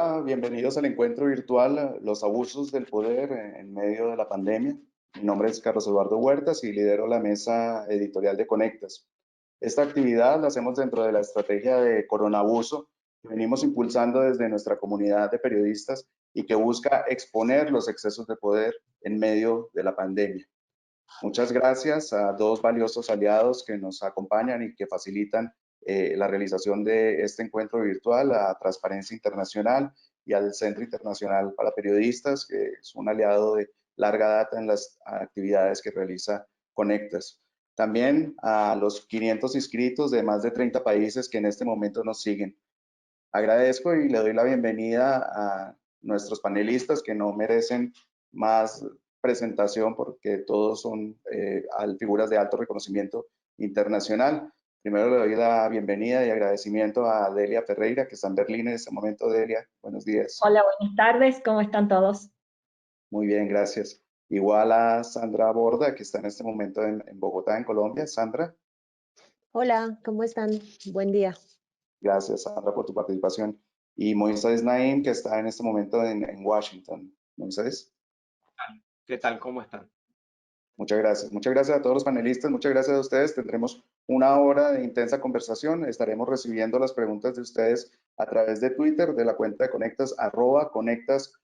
Hola, bienvenidos al encuentro virtual Los abusos del poder en medio de la pandemia. Mi nombre es Carlos Eduardo Huertas y lidero la mesa editorial de Conectas. Esta actividad la hacemos dentro de la estrategia de coronabuso que venimos impulsando desde nuestra comunidad de periodistas y que busca exponer los excesos de poder en medio de la pandemia. Muchas gracias a dos valiosos aliados que nos acompañan y que facilitan la realización de este encuentro virtual, a Transparencia Internacional y al Centro Internacional para Periodistas, que es un aliado de larga data en las actividades que realiza Conectas. También a los 500 inscritos de más de 30 países que en este momento nos siguen. Agradezco y le doy la bienvenida a nuestros panelistas que no merecen más presentación porque todos son figuras de alto reconocimiento internacional. Primero le doy la bienvenida y agradecimiento a Delia Ferreira, que está en Berlín en este momento. Delia, buenos días. Hola, buenas tardes, ¿cómo están todos? Muy bien, gracias. Igual a Sandra Borda, que está en este momento en Bogotá, en Colombia. Sandra. Hola, ¿cómo están? Buen día. Gracias, Sandra, por tu participación. Y Moisés Naim, que está en este momento en Washington. Moisés. ¿Qué tal? ¿Cómo están? Muchas gracias. Muchas gracias a todos los panelistas. Muchas gracias a ustedes. Tendremos una hora de intensa conversación. Estaremos recibiendo las preguntas de ustedes a través de Twitter, de la cuenta de Conectas, @conectasorg.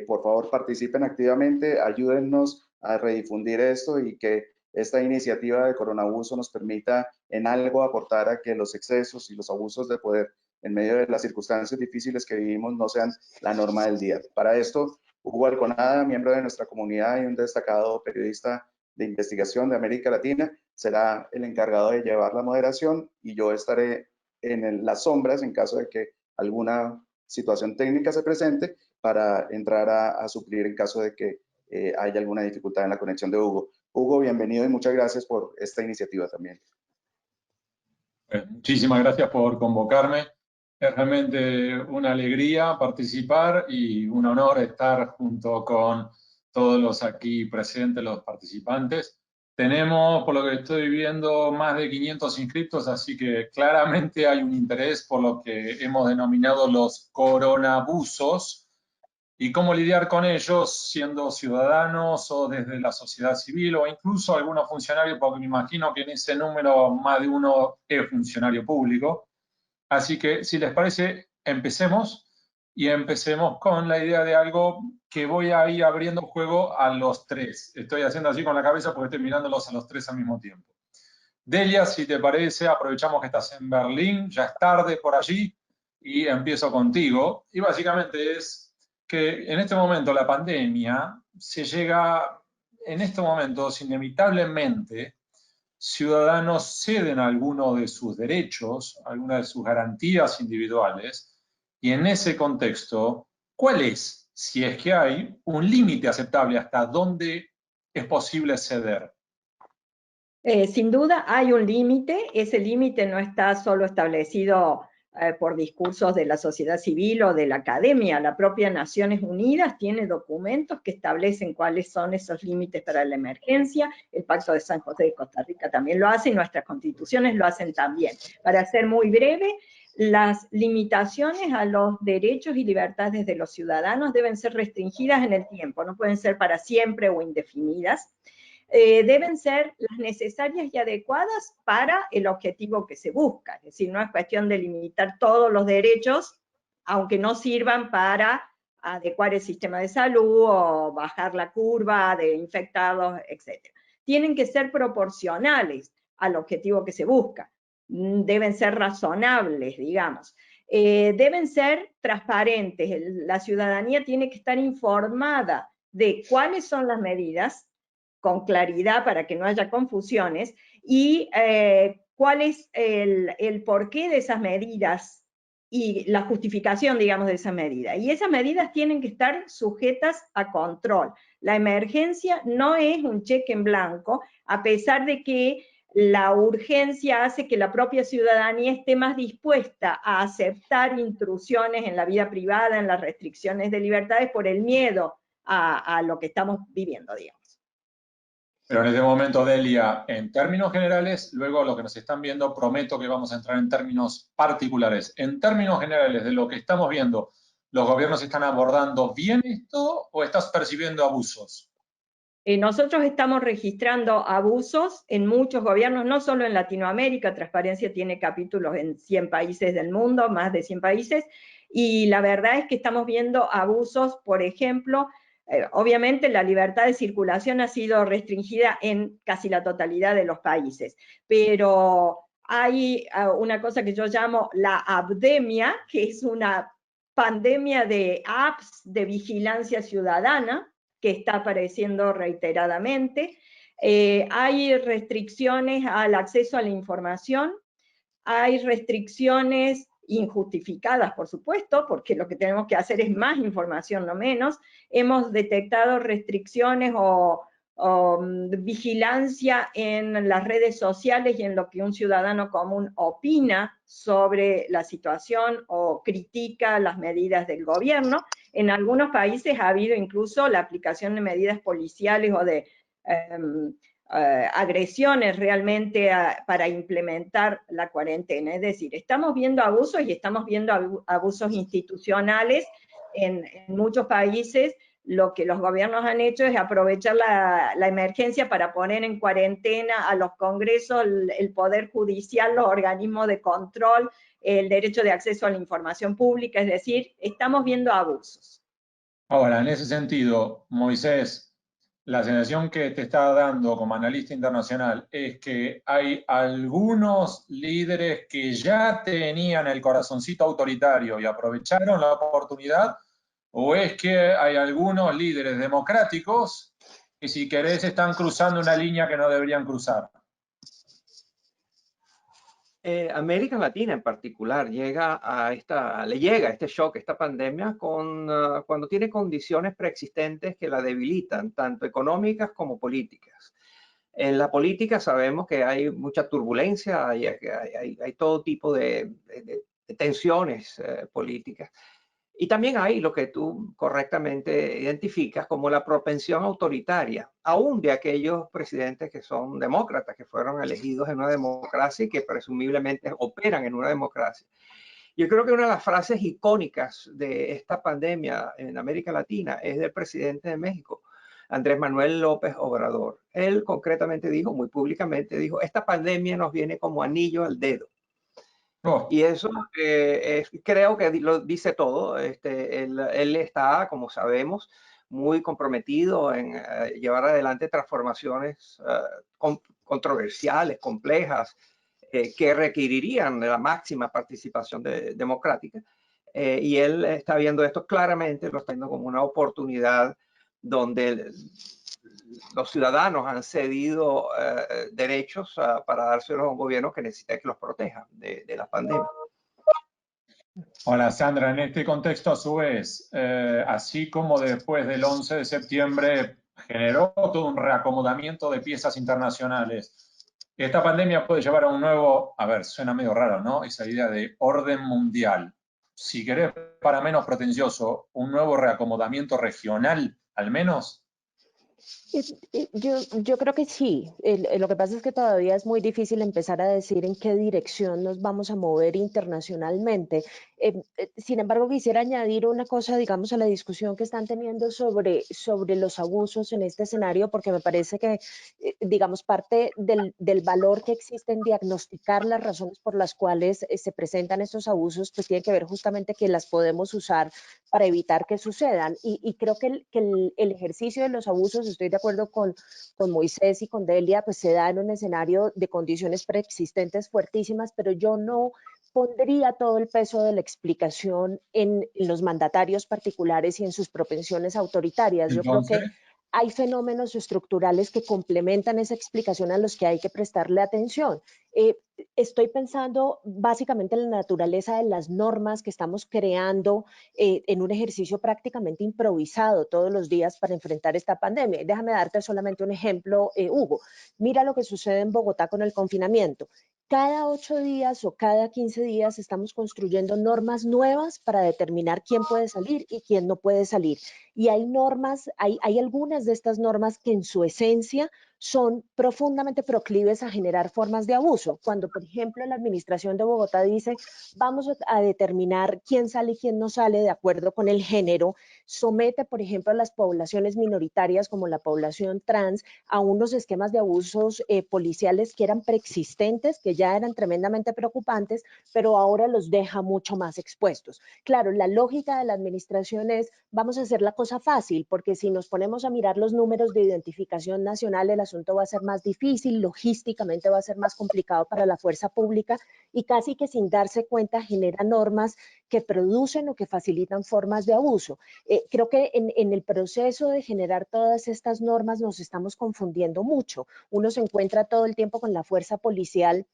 Por favor, participen activamente. Ayúdennos a redifundir esto y que esta iniciativa de coronabuso nos permita en algo aportar a que los excesos y los abusos de poder en medio de las circunstancias difíciles que vivimos no sean la norma del día. Para esto, Hugo Alconada, miembro de nuestra comunidad y un destacado periodista de investigación de América Latina, será el encargado de llevar la moderación y yo estaré en las sombras en caso de que alguna situación técnica se presente para entrar a suplir en caso de que haya alguna dificultad en la conexión de Hugo. Hugo, bienvenido y muchas gracias por esta iniciativa también. Muchísimas gracias por convocarme. Es realmente una alegría participar y un honor estar junto con todos los aquí presentes, los participantes. Tenemos, por lo que estoy viendo, más de 500 inscritos, así que claramente hay un interés por lo que hemos denominado los coronabusos y cómo lidiar con ellos siendo ciudadanos o desde la sociedad civil o incluso algunos funcionarios, porque me imagino que en ese número más de uno es funcionario público. Así que, si les parece, empecemos y empecemos con la idea de algo que voy a ir abriendo juego a los tres. Estoy haciendo así con la cabeza porque estoy mirándolos a los tres al mismo tiempo. Delia, si te parece, aprovechamos que estás en Berlín, ya es tarde por allí, y empiezo contigo. Y básicamente es que en este momento la pandemia se llega, en estos momentos, inevitablemente, ciudadanos ceden algunos de sus derechos, algunas de sus garantías individuales, y en ese contexto, ¿cuál es, si es que hay, un límite aceptable hasta dónde es posible ceder? Sin duda hay un límite, ese límite no está solo establecido por discursos de la sociedad civil o de la academia, la propia Naciones Unidas tiene documentos que establecen cuáles son esos límites para la emergencia, el Pacto de San José de Costa Rica también lo hace y nuestras constituciones lo hacen también. Para ser muy breve, las limitaciones a los derechos y libertades de los ciudadanos deben ser restringidas en el tiempo, no pueden ser para siempre o indefinidas. Deben ser las necesarias y adecuadas para el objetivo que se busca. Es decir, no es cuestión de limitar todos los derechos, aunque no sirvan para adecuar el sistema de salud o bajar la curva de infectados, etc. Tienen que ser proporcionales al objetivo que se busca. Deben ser razonables, digamos. Deben ser transparentes. La ciudadanía tiene que estar informada de cuáles son las medidas, con claridad para que no haya confusiones, y cuál es el porqué de esas medidas y la justificación, digamos, de esa medida. Y esas medidas tienen que estar sujetas a control. La emergencia no es un cheque en blanco, a pesar de que la urgencia hace que la propia ciudadanía esté más dispuesta a aceptar intrusiones en la vida privada, en las restricciones de libertades, por el miedo a lo que estamos viviendo, digamos. Pero en este momento, Delia, en términos generales, luego lo que nos están viendo, prometo que vamos a entrar en términos particulares. En términos generales de lo que estamos viendo, ¿los gobiernos están abordando bien esto o estás percibiendo abusos? Nosotros estamos registrando abusos en muchos gobiernos, no solo en Latinoamérica. Transparencia tiene capítulos en 100 países del mundo, más de 100 países, y la verdad es que estamos viendo abusos, por ejemplo, obviamente la libertad de circulación ha sido restringida en casi la totalidad de los países, pero hay una cosa que yo llamo la abdemia, que es una pandemia de apps de vigilancia ciudadana, que está apareciendo reiteradamente. Hay restricciones al acceso a la información, hay restricciones injustificadas, por supuesto, porque lo que tenemos que hacer es más información, no menos. Hemos detectado restricciones o vigilancia en las redes sociales y en lo que un ciudadano común opina sobre la situación o critica las medidas del gobierno. En algunos países ha habido incluso la aplicación de medidas policiales o de agresiones realmente para implementar la cuarentena. Es decir, estamos viendo abusos y estamos viendo abusos institucionales en muchos países. Lo que los gobiernos han hecho es aprovechar la emergencia para poner en cuarentena a los congresos, el poder judicial, los organismos de control, el derecho de acceso a la información pública. Es decir, estamos viendo abusos. Ahora, en ese sentido, Moisés, la sensación que te está dando como analista internacional es que hay algunos líderes que ya tenían el corazoncito autoritario y aprovecharon la oportunidad, o es que hay algunos líderes democráticos que, si querés, están cruzando una línea que no deberían cruzar. América Latina en particular le llega este shock, esta pandemia, cuando tiene condiciones preexistentes que la debilitan, tanto económicas como políticas. En la política sabemos que hay mucha turbulencia, hay todo tipo de tensiones políticas. Y también hay lo que tú correctamente identificas como la propensión autoritaria, aún de aquellos presidentes que son demócratas, que fueron elegidos en una democracia y que presumiblemente operan en una democracia. Yo creo que una de las frases icónicas de esta pandemia en América Latina es del presidente de México, Andrés Manuel López Obrador. Él concretamente dijo, muy públicamente dijo, esta pandemia nos viene como anillo al dedo. Oh. Y eso creo que lo dice todo. Él está, como sabemos, muy comprometido en llevar adelante transformaciones controversiales, complejas, que requerirían de la máxima participación democrática. Y él está viendo esto claramente, lo está viendo como una oportunidad donde los ciudadanos han cedido derechos para dárselos a un gobierno que necesita que los proteja de la pandemia. Hola, Sandra. En este contexto, a su vez, así como después del 11 de septiembre generó todo un reacomodamiento de piezas internacionales, esta pandemia puede llevar a un nuevo, a ver, suena medio raro, ¿no? Esa idea de orden mundial. Si querés, para menos pretencioso, un nuevo reacomodamiento regional, al menos. Yo creo que sí. Lo que pasa es que todavía es muy difícil empezar a decir en qué dirección nos vamos a mover internacionalmente. Sin embargo, quisiera añadir una cosa, digamos, a la discusión que están teniendo sobre los abusos en este escenario, porque me parece que, digamos, parte del valor que existe en diagnosticar las razones por las cuales se presentan estos abusos, pues tiene que ver justamente que las podemos usar para evitar que sucedan. Y creo que el ejercicio de los abusos, estoy de acuerdo con Moisés y con Delia, pues se da en un escenario de condiciones preexistentes fuertísimas, pero yo no pondría todo el peso de la explicación en los mandatarios particulares y en sus propensiones autoritarias. Yo creo que hay fenómenos estructurales que complementan esa explicación a los que hay que prestarle atención. Estoy pensando básicamente en la naturaleza de las normas que estamos creando en un ejercicio prácticamente improvisado todos los días para enfrentar esta pandemia. Déjame darte solamente un ejemplo, Hugo. Mira lo que sucede en Bogotá con el confinamiento. Cada 8 días o cada 15 días estamos construyendo normas nuevas para determinar quién puede salir y quién no puede salir. Y hay normas, hay algunas de estas normas que en su esencia son profundamente proclives a generar formas de abuso. Cuando, por ejemplo, la administración de Bogotá dice, vamos a determinar quién sale y quién no sale de acuerdo con el género, somete, por ejemplo, a las poblaciones minoritarias como la población trans a unos esquemas de abusos policiales que eran preexistentes, que ya eran tremendamente preocupantes, pero ahora los deja mucho más expuestos. Claro, la lógica de la administración es, vamos a hacer la cosa fácil, porque si nos ponemos a mirar los números de identificación nacional, el asunto va a ser más difícil, logísticamente va a ser más complicado para la fuerza pública y casi que sin darse cuenta genera normas que producen o que facilitan formas de abuso. Creo que en el proceso de generar todas estas normas nos estamos confundiendo mucho. Uno se encuentra todo el tiempo con la fuerza policial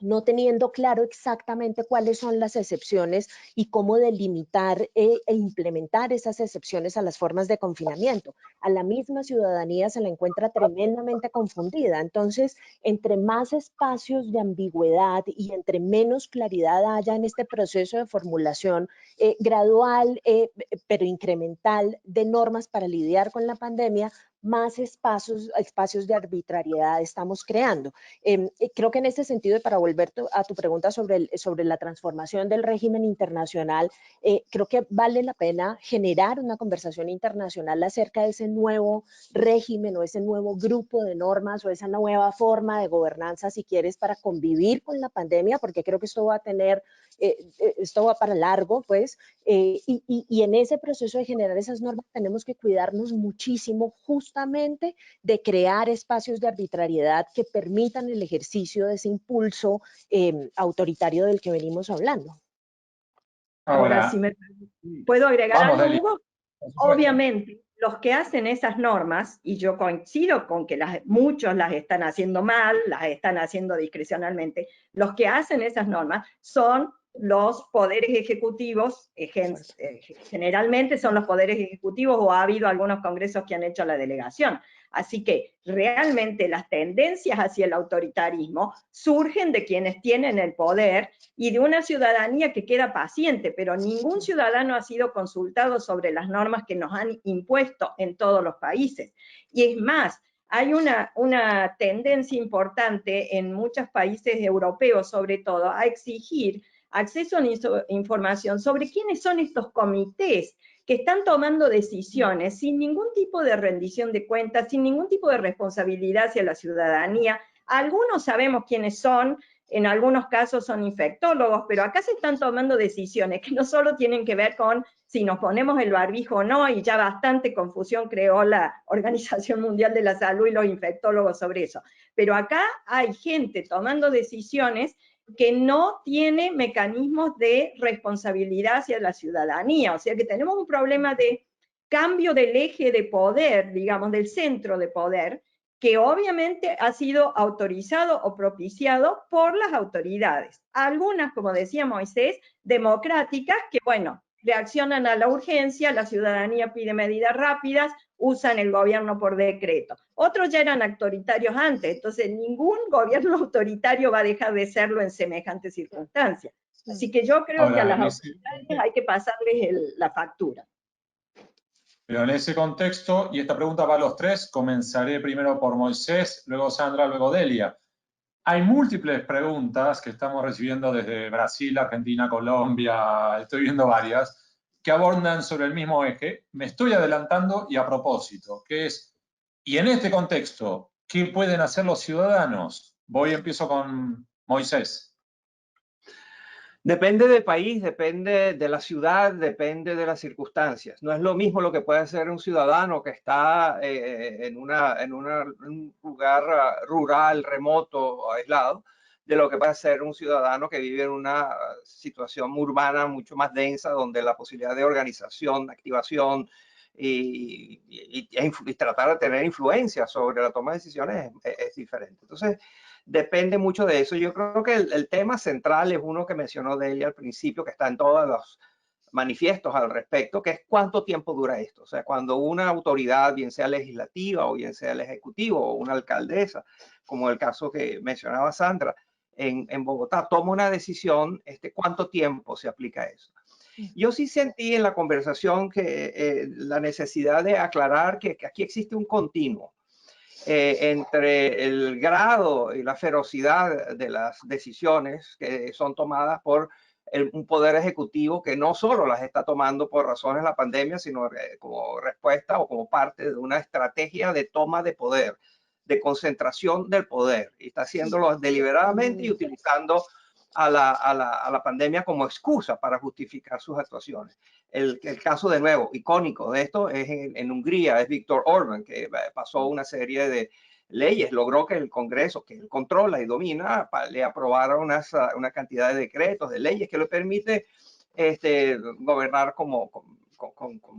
no teniendo claro exactamente cuáles son las excepciones y cómo delimitar e implementar esas excepciones a las formas de confinamiento. A la misma ciudadanía se la encuentra tremendamente confundida. Entonces, entre más espacios de ambigüedad y entre menos claridad haya en este proceso de formulación gradual, pero incremental de normas para lidiar con la pandemia, más espacios de arbitrariedad estamos creando. Creo que en este sentido, y para volver a tu pregunta sobre la transformación del régimen internacional, creo que vale la pena generar una conversación internacional acerca de ese nuevo régimen o ese nuevo grupo de normas o esa nueva forma de gobernanza, si quieres, para convivir con la pandemia, porque creo que esto va a tener, esto va para largo, pues, y en ese proceso de generar esas normas tenemos que cuidarnos muchísimo justamente de crear espacios de arbitrariedad que permitan el ejercicio de ese impulso autoritario del que venimos hablando. Ahora, si me puedo agregar Vamos, algo, Delia. Hugo, obviamente los que hacen esas normas, y yo coincido con que muchos las están haciendo mal, las están haciendo discrecionalmente, los que hacen esas normas son los poderes ejecutivos, generalmente son los poderes ejecutivos o ha habido algunos congresos que han hecho la delegación. Así que realmente las tendencias hacia el autoritarismo surgen de quienes tienen el poder y de una ciudadanía que queda paciente, pero ningún ciudadano ha sido consultado sobre las normas que nos han impuesto en todos los países. Y es más, hay una tendencia importante en muchos países europeos, sobre todo, a exigir acceso a información sobre quiénes son estos comités que están tomando decisiones sin ningún tipo de rendición de cuentas, sin ningún tipo de responsabilidad hacia la ciudadanía. Algunos sabemos quiénes son, en algunos casos son infectólogos, pero acá se están tomando decisiones que no solo tienen que ver con si nos ponemos el barbijo o no, y ya bastante confusión creó la Organización Mundial de la Salud y los infectólogos sobre eso. Pero acá hay gente tomando decisiones que no tiene mecanismos de responsabilidad hacia la ciudadanía. O sea que tenemos un problema de cambio del eje de poder, digamos, del centro de poder, que obviamente ha sido autorizado o propiciado por las autoridades. Algunas, como decía Moisés, democráticas, que bueno, reaccionan a la urgencia, la ciudadanía pide medidas rápidas, usan el gobierno por decreto. Otros ya eran autoritarios antes, entonces ningún gobierno autoritario va a dejar de serlo en semejantes circunstancias. Así que yo creo que a las autoridades hay que pasarles la factura. Pero en ese contexto, y esta pregunta va a los tres, comenzaré primero por Moisés, luego Sandra, luego Delia. Hay múltiples preguntas que estamos recibiendo desde Brasil, Argentina, Colombia, estoy viendo varias, que abordan sobre el mismo eje. Me estoy adelantando y a propósito, que es, y en este contexto, ¿qué pueden hacer los ciudadanos? Empiezo con Moisés. Depende del país, depende de la ciudad, depende de las circunstancias. No es lo mismo lo que puede hacer un ciudadano que está en un lugar rural, remoto, aislado, de lo que puede ser un ciudadano que vive en una situación urbana mucho más densa, donde la posibilidad de organización, de activación y tratar de tener influencia sobre la toma de decisiones es diferente. Entonces, depende mucho de eso. Yo creo que el tema central es uno que mencionó Delia al principio, que está en todos los manifiestos al respecto, que es cuánto tiempo dura esto. O sea, cuando una autoridad, bien sea legislativa o bien sea el ejecutivo o una alcaldesa, como el caso que mencionaba Sandra, en Bogotá, toma una decisión, ¿cuánto tiempo se aplica eso? Yo sí sentí en la conversación que la necesidad de aclarar que aquí existe un continuo. entre el grado y la ferocidad de las decisiones que son tomadas por un poder ejecutivo que no solo las está tomando por razones de la pandemia, sino como respuesta o como parte de una estrategia de toma de poder, de concentración del poder, y está haciéndolo deliberadamente y utilizando a la pandemia como excusa para justificar sus actuaciones. El caso de nuevo icónico de esto es en Hungría, es Viktor Orbán, que pasó una serie de leyes, logró que el Congreso, que él controla y domina, le aprobara una cantidad de decretos, de leyes que le permite gobernar como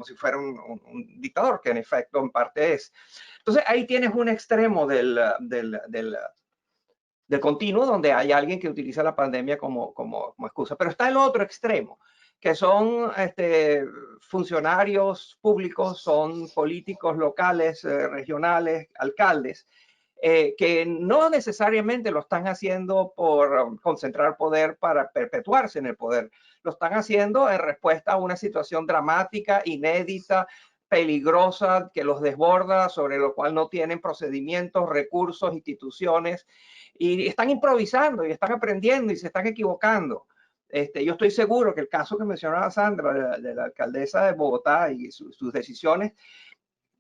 si fuera un dictador, que en efecto en parte es. Entonces ahí tienes un extremo del continuo, donde hay alguien que utiliza la pandemia como excusa. Pero está el otro extremo, que son funcionarios públicos, son políticos locales, regionales, alcaldes, que no necesariamente lo están haciendo por concentrar poder para perpetuarse en el poder. Lo están haciendo en respuesta a una situación dramática, inédita, peligrosa, que los desborda, sobre lo cual no tienen procedimientos, recursos, instituciones, y están improvisando y están aprendiendo y se están equivocando. Yo estoy seguro que el caso que mencionaba Sandra de la alcaldesa de Bogotá y sus decisiones,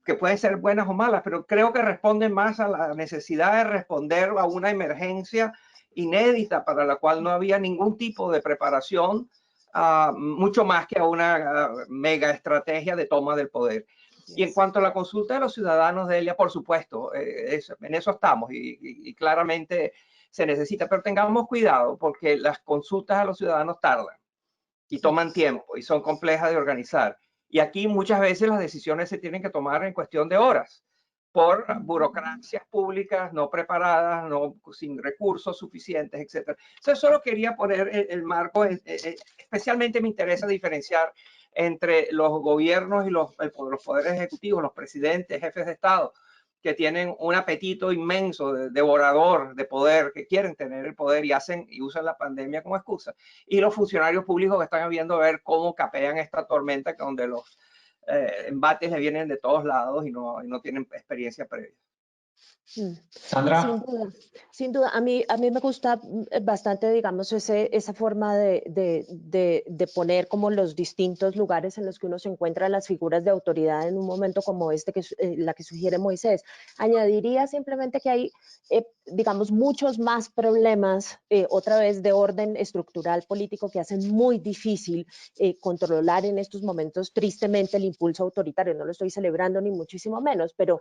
que pueden ser buenas o malas, pero creo que responden más a la necesidad de responder a una emergencia inédita para la cual no había ningún tipo de preparación, mucho más que a una mega estrategia de toma del poder. Y en cuanto a la consulta de los ciudadanos, Delia, por supuesto, en eso estamos y claramente se necesita, pero tengamos cuidado porque las consultas a los ciudadanos tardan y toman tiempo y son complejas de organizar. Y aquí muchas veces las decisiones se tienen que tomar en cuestión de horas por burocracias públicas no preparadas, sin recursos suficientes, etc. Entonces solo quería poner el marco, especialmente me interesa diferenciar entre los gobiernos y los poderes ejecutivos, los presidentes, jefes de Estado, que tienen un apetito inmenso de devorador de poder, que quieren tener el poder y usan la pandemia como excusa. Y los funcionarios públicos que están viendo a ver cómo capean esta tormenta, donde los embates le vienen de todos lados y no tienen experiencia previa. Sandra. Sin duda. A mí me gusta bastante, digamos, esa forma de poner como los distintos lugares en los que uno se encuentra las figuras de autoridad en un momento como este, que la que sugiere Moisés. Añadiría simplemente que hay, digamos, muchos más problemas, otra vez de orden estructural político, que hacen muy difícil controlar en estos momentos, tristemente, el impulso autoritario. No lo estoy celebrando ni muchísimo menos, pero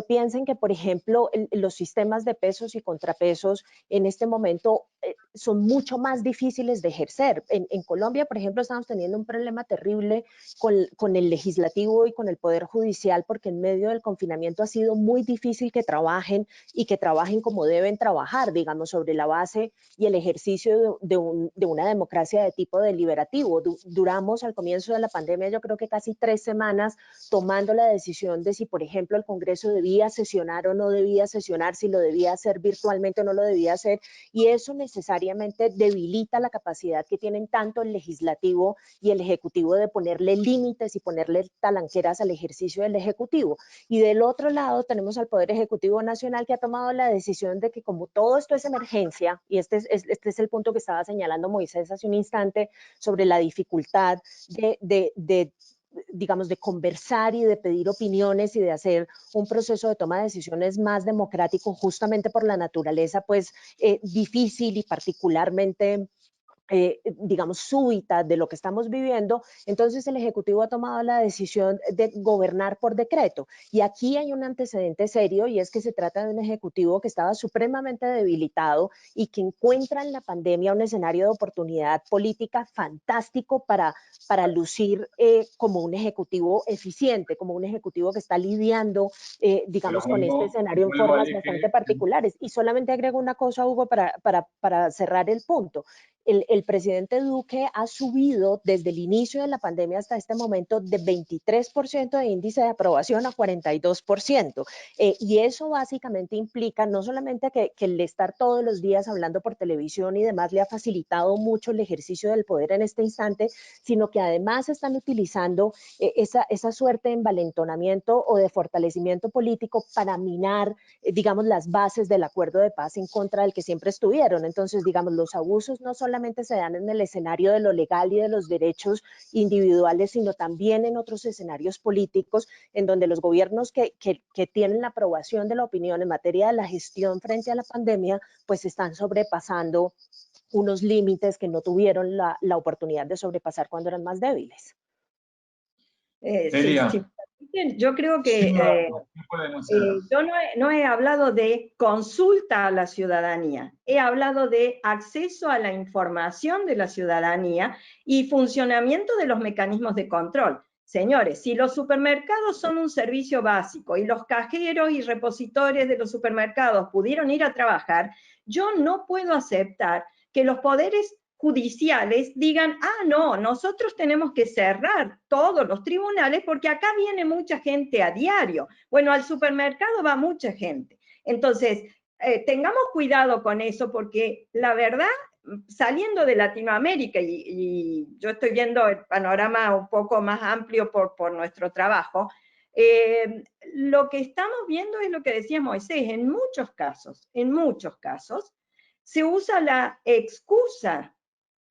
piensen que, por ejemplo, los sistemas de pesos y contrapesos en este momento son mucho más difíciles de ejercer. En Colombia, por ejemplo, estamos teniendo un problema terrible con el legislativo y con el poder judicial, porque en medio del confinamiento ha sido muy difícil que trabajen y que trabajen como deben trabajar, digamos, sobre la base y el ejercicio de una democracia de tipo deliberativo. Duramos al comienzo de la pandemia, yo creo que casi 3 semanas tomando la decisión de si, por ejemplo, el Congreso debía sesionar o no debía sesionar, si lo debía hacer virtualmente o no lo debía hacer, y eso necesariamente debilita la capacidad que tienen tanto el legislativo y el ejecutivo de ponerle límites y ponerle talanqueras al ejercicio del ejecutivo. Y del otro lado tenemos al Poder Ejecutivo Nacional, que ha tomado la decisión de que, como todo esto es emergencia, y este es el punto que estaba señalando Moisés hace un instante sobre la dificultad digamos, de conversar y de pedir opiniones y de hacer un proceso de toma de decisiones más democrático, justamente por la naturaleza, pues, difícil y particularmente digamos, súbita de lo que estamos viviendo. Entonces el Ejecutivo ha tomado la decisión de gobernar por decreto. Y aquí hay un antecedente serio, y es que se trata de un Ejecutivo que estaba supremamente debilitado y que encuentra en la pandemia un escenario de oportunidad política fantástico para lucir como un Ejecutivo eficiente, como un Ejecutivo que está lidiando, digamos, con este escenario en formas bastante particulares. Y solamente agrego una cosa, Hugo, para cerrar el punto. El el presidente Duque ha subido desde el inicio de la pandemia hasta este momento de 23% de índice de aprobación a 42%. Y eso básicamente implica no solamente que el estar todos los días hablando por televisión y demás le ha facilitado mucho el ejercicio del poder en este instante, sino que además están utilizando esa suerte de envalentonamiento o de fortalecimiento político para minar, digamos, las bases del acuerdo de paz en contra del que siempre estuvieron. Entonces, digamos, los abusos no solamente se dan en el escenario de lo legal y de los derechos individuales, sino también en otros escenarios políticos en donde los gobiernos que tienen la aprobación de la opinión en materia de la gestión frente a la pandemia, pues están sobrepasando unos límites que no tuvieron la oportunidad de sobrepasar cuando eran más débiles. Sí, yo creo que yo no he hablado de consulta a la ciudadanía, he hablado de acceso a la información de la ciudadanía y funcionamiento de los mecanismos de control. Señores, si los supermercados son un servicio básico y los cajeros y repositores de los supermercados pudieron ir a trabajar, yo no puedo aceptar que los poderes judiciales digan, no, nosotros tenemos que cerrar todos los tribunales porque acá viene mucha gente a diario. Bueno, al supermercado va mucha gente. Entonces, tengamos cuidado con eso porque la verdad, saliendo de Latinoamérica, y yo estoy viendo el panorama un poco más amplio por nuestro trabajo, lo que estamos viendo es lo que decía Moisés, en muchos casos, se usa la excusa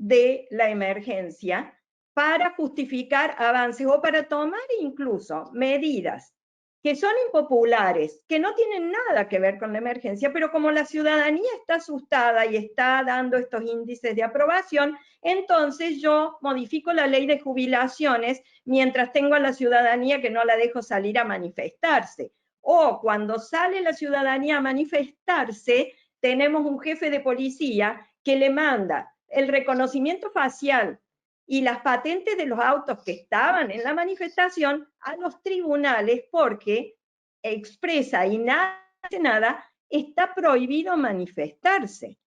de la emergencia para justificar avances o para tomar incluso medidas que son impopulares, que no tienen nada que ver con la emergencia, pero como la ciudadanía está asustada y está dando estos índices de aprobación, entonces yo modifico la ley de jubilaciones mientras tengo a la ciudadanía que no la dejo salir a manifestarse. O cuando sale la ciudadanía a manifestarse, tenemos un jefe de policía que le manda el reconocimiento facial y las patentes de los autos que estaban en la manifestación a los tribunales porque expresa y nada, está prohibido manifestarse.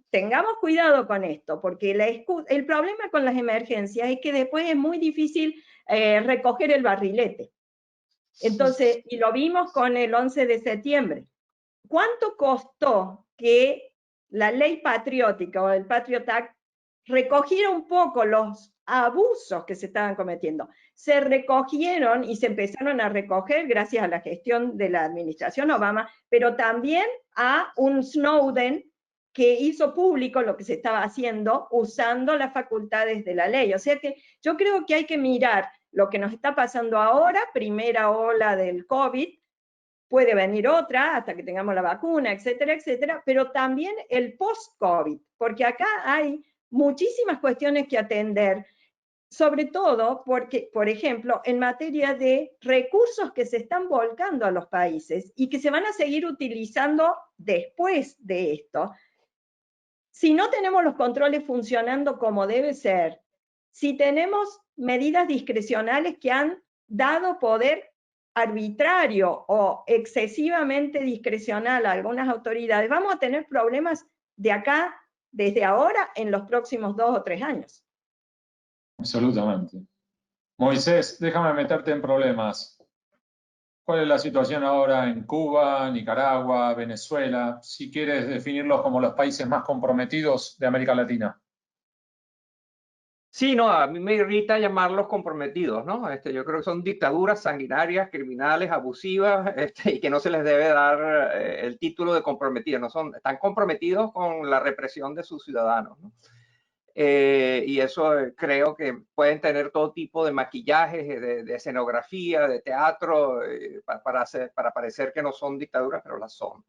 Tengamos cuidado con esto, porque el problema con las emergencias es que después es muy difícil recoger el barrilete. Entonces, y lo vimos con el 11 de septiembre. ¿Cuánto costó que la ley patriótica o el Patriot Act recogiera un poco los abusos que se estaban cometiendo? Se recogieron y se empezaron a recoger gracias a la gestión de la administración Obama, pero también a un Snowden que hizo público lo que se estaba haciendo usando las facultades de la ley. O sea que yo creo que hay que mirar lo que nos está pasando ahora, primera ola del COVID, puede venir otra hasta que tengamos la vacuna, etcétera, etcétera, pero también el post-COVID, porque acá hay muchísimas cuestiones que atender, sobre todo porque, por ejemplo, en materia de recursos que se están volcando a los países y que se van a seguir utilizando después de esto. Si no tenemos los controles funcionando como debe ser, si tenemos medidas discrecionales que han dado poder arbitrario o excesivamente discrecional a algunas autoridades, vamos a tener problemas de acá, desde ahora, en los próximos 2 o 3 años. Absolutamente. Moisés, déjame meterte en problemas. ¿Cuál es la situación ahora en Cuba, Nicaragua, Venezuela? Si quieres definirlos como los países más comprometidos de América Latina. Sí, no, a mí me irrita llamarlos comprometidos, ¿no? Yo creo que son dictaduras sanguinarias, criminales, abusivas, y que no se les debe dar el título de comprometidos, están comprometidos con la represión de sus ciudadanos, ¿no? Y eso creo que pueden tener todo tipo de maquillajes, de escenografía, de teatro, para parecer que no son dictaduras, pero las son.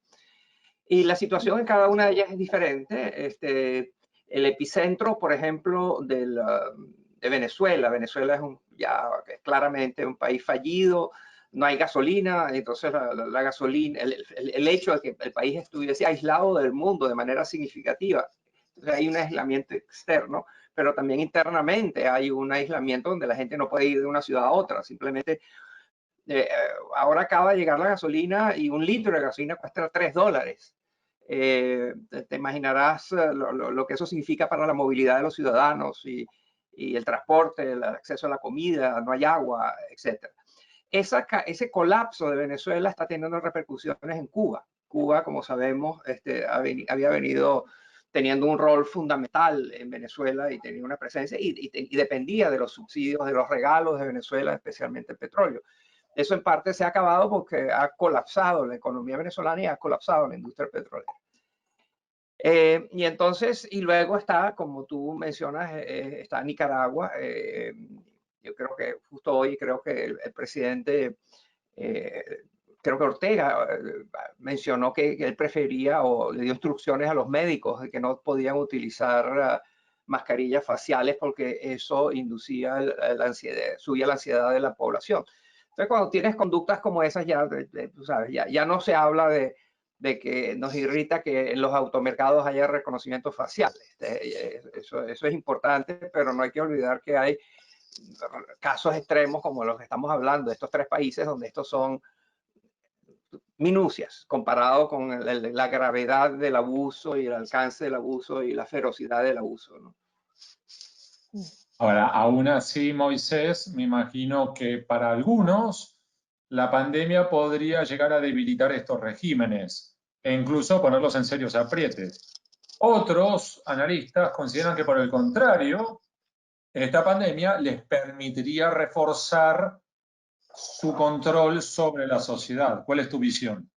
Y la situación en cada una de ellas es diferente. El epicentro, por ejemplo, de Venezuela. Venezuela es claramente un país fallido, no hay gasolina, entonces la gasolina, el hecho de que el país estuviese aislado del mundo de manera significativa. Entonces hay un aislamiento externo, pero también internamente hay un aislamiento donde la gente no puede ir de una ciudad a otra. Simplemente ahora acaba de llegar la gasolina y un litro de gasolina cuesta $3. Te imaginarás lo que eso significa para la movilidad de los ciudadanos y el transporte, el acceso a la comida, no hay agua, etc. Ese colapso de Venezuela está teniendo repercusiones en Cuba. Cuba, como sabemos, había venido teniendo un rol fundamental en Venezuela y tenía una presencia y dependía de los subsidios, de los regalos de Venezuela, especialmente el petróleo. Eso en parte se ha acabado porque ha colapsado la economía venezolana y ha colapsado la industria petrolera. Y entonces, y luego está, como tú mencionas, está Nicaragua. Yo creo que justo hoy creo que el presidente, creo que Ortega, mencionó que él prefería o le dio instrucciones a los médicos de que no podían utilizar mascarillas faciales porque eso inducía la ansiedad, subía la ansiedad de la población. Entonces, cuando tienes conductas como esas, ya, tú sabes, ya no se habla de que nos irrita que en los automercados haya reconocimiento facial. Eso es importante, pero no hay que olvidar que hay casos extremos como los que estamos hablando, de estos 3 países donde estos son minucias comparado con la gravedad del abuso y el alcance del abuso y la ferocidad del abuso, ¿no? Ahora, aún así, Moisés, me imagino que para algunos la pandemia podría llegar a debilitar estos regímenes e incluso ponerlos en serios aprietes. Otros analistas consideran que, por el contrario, esta pandemia les permitiría reforzar su control sobre la sociedad. ¿Cuál es tu visión?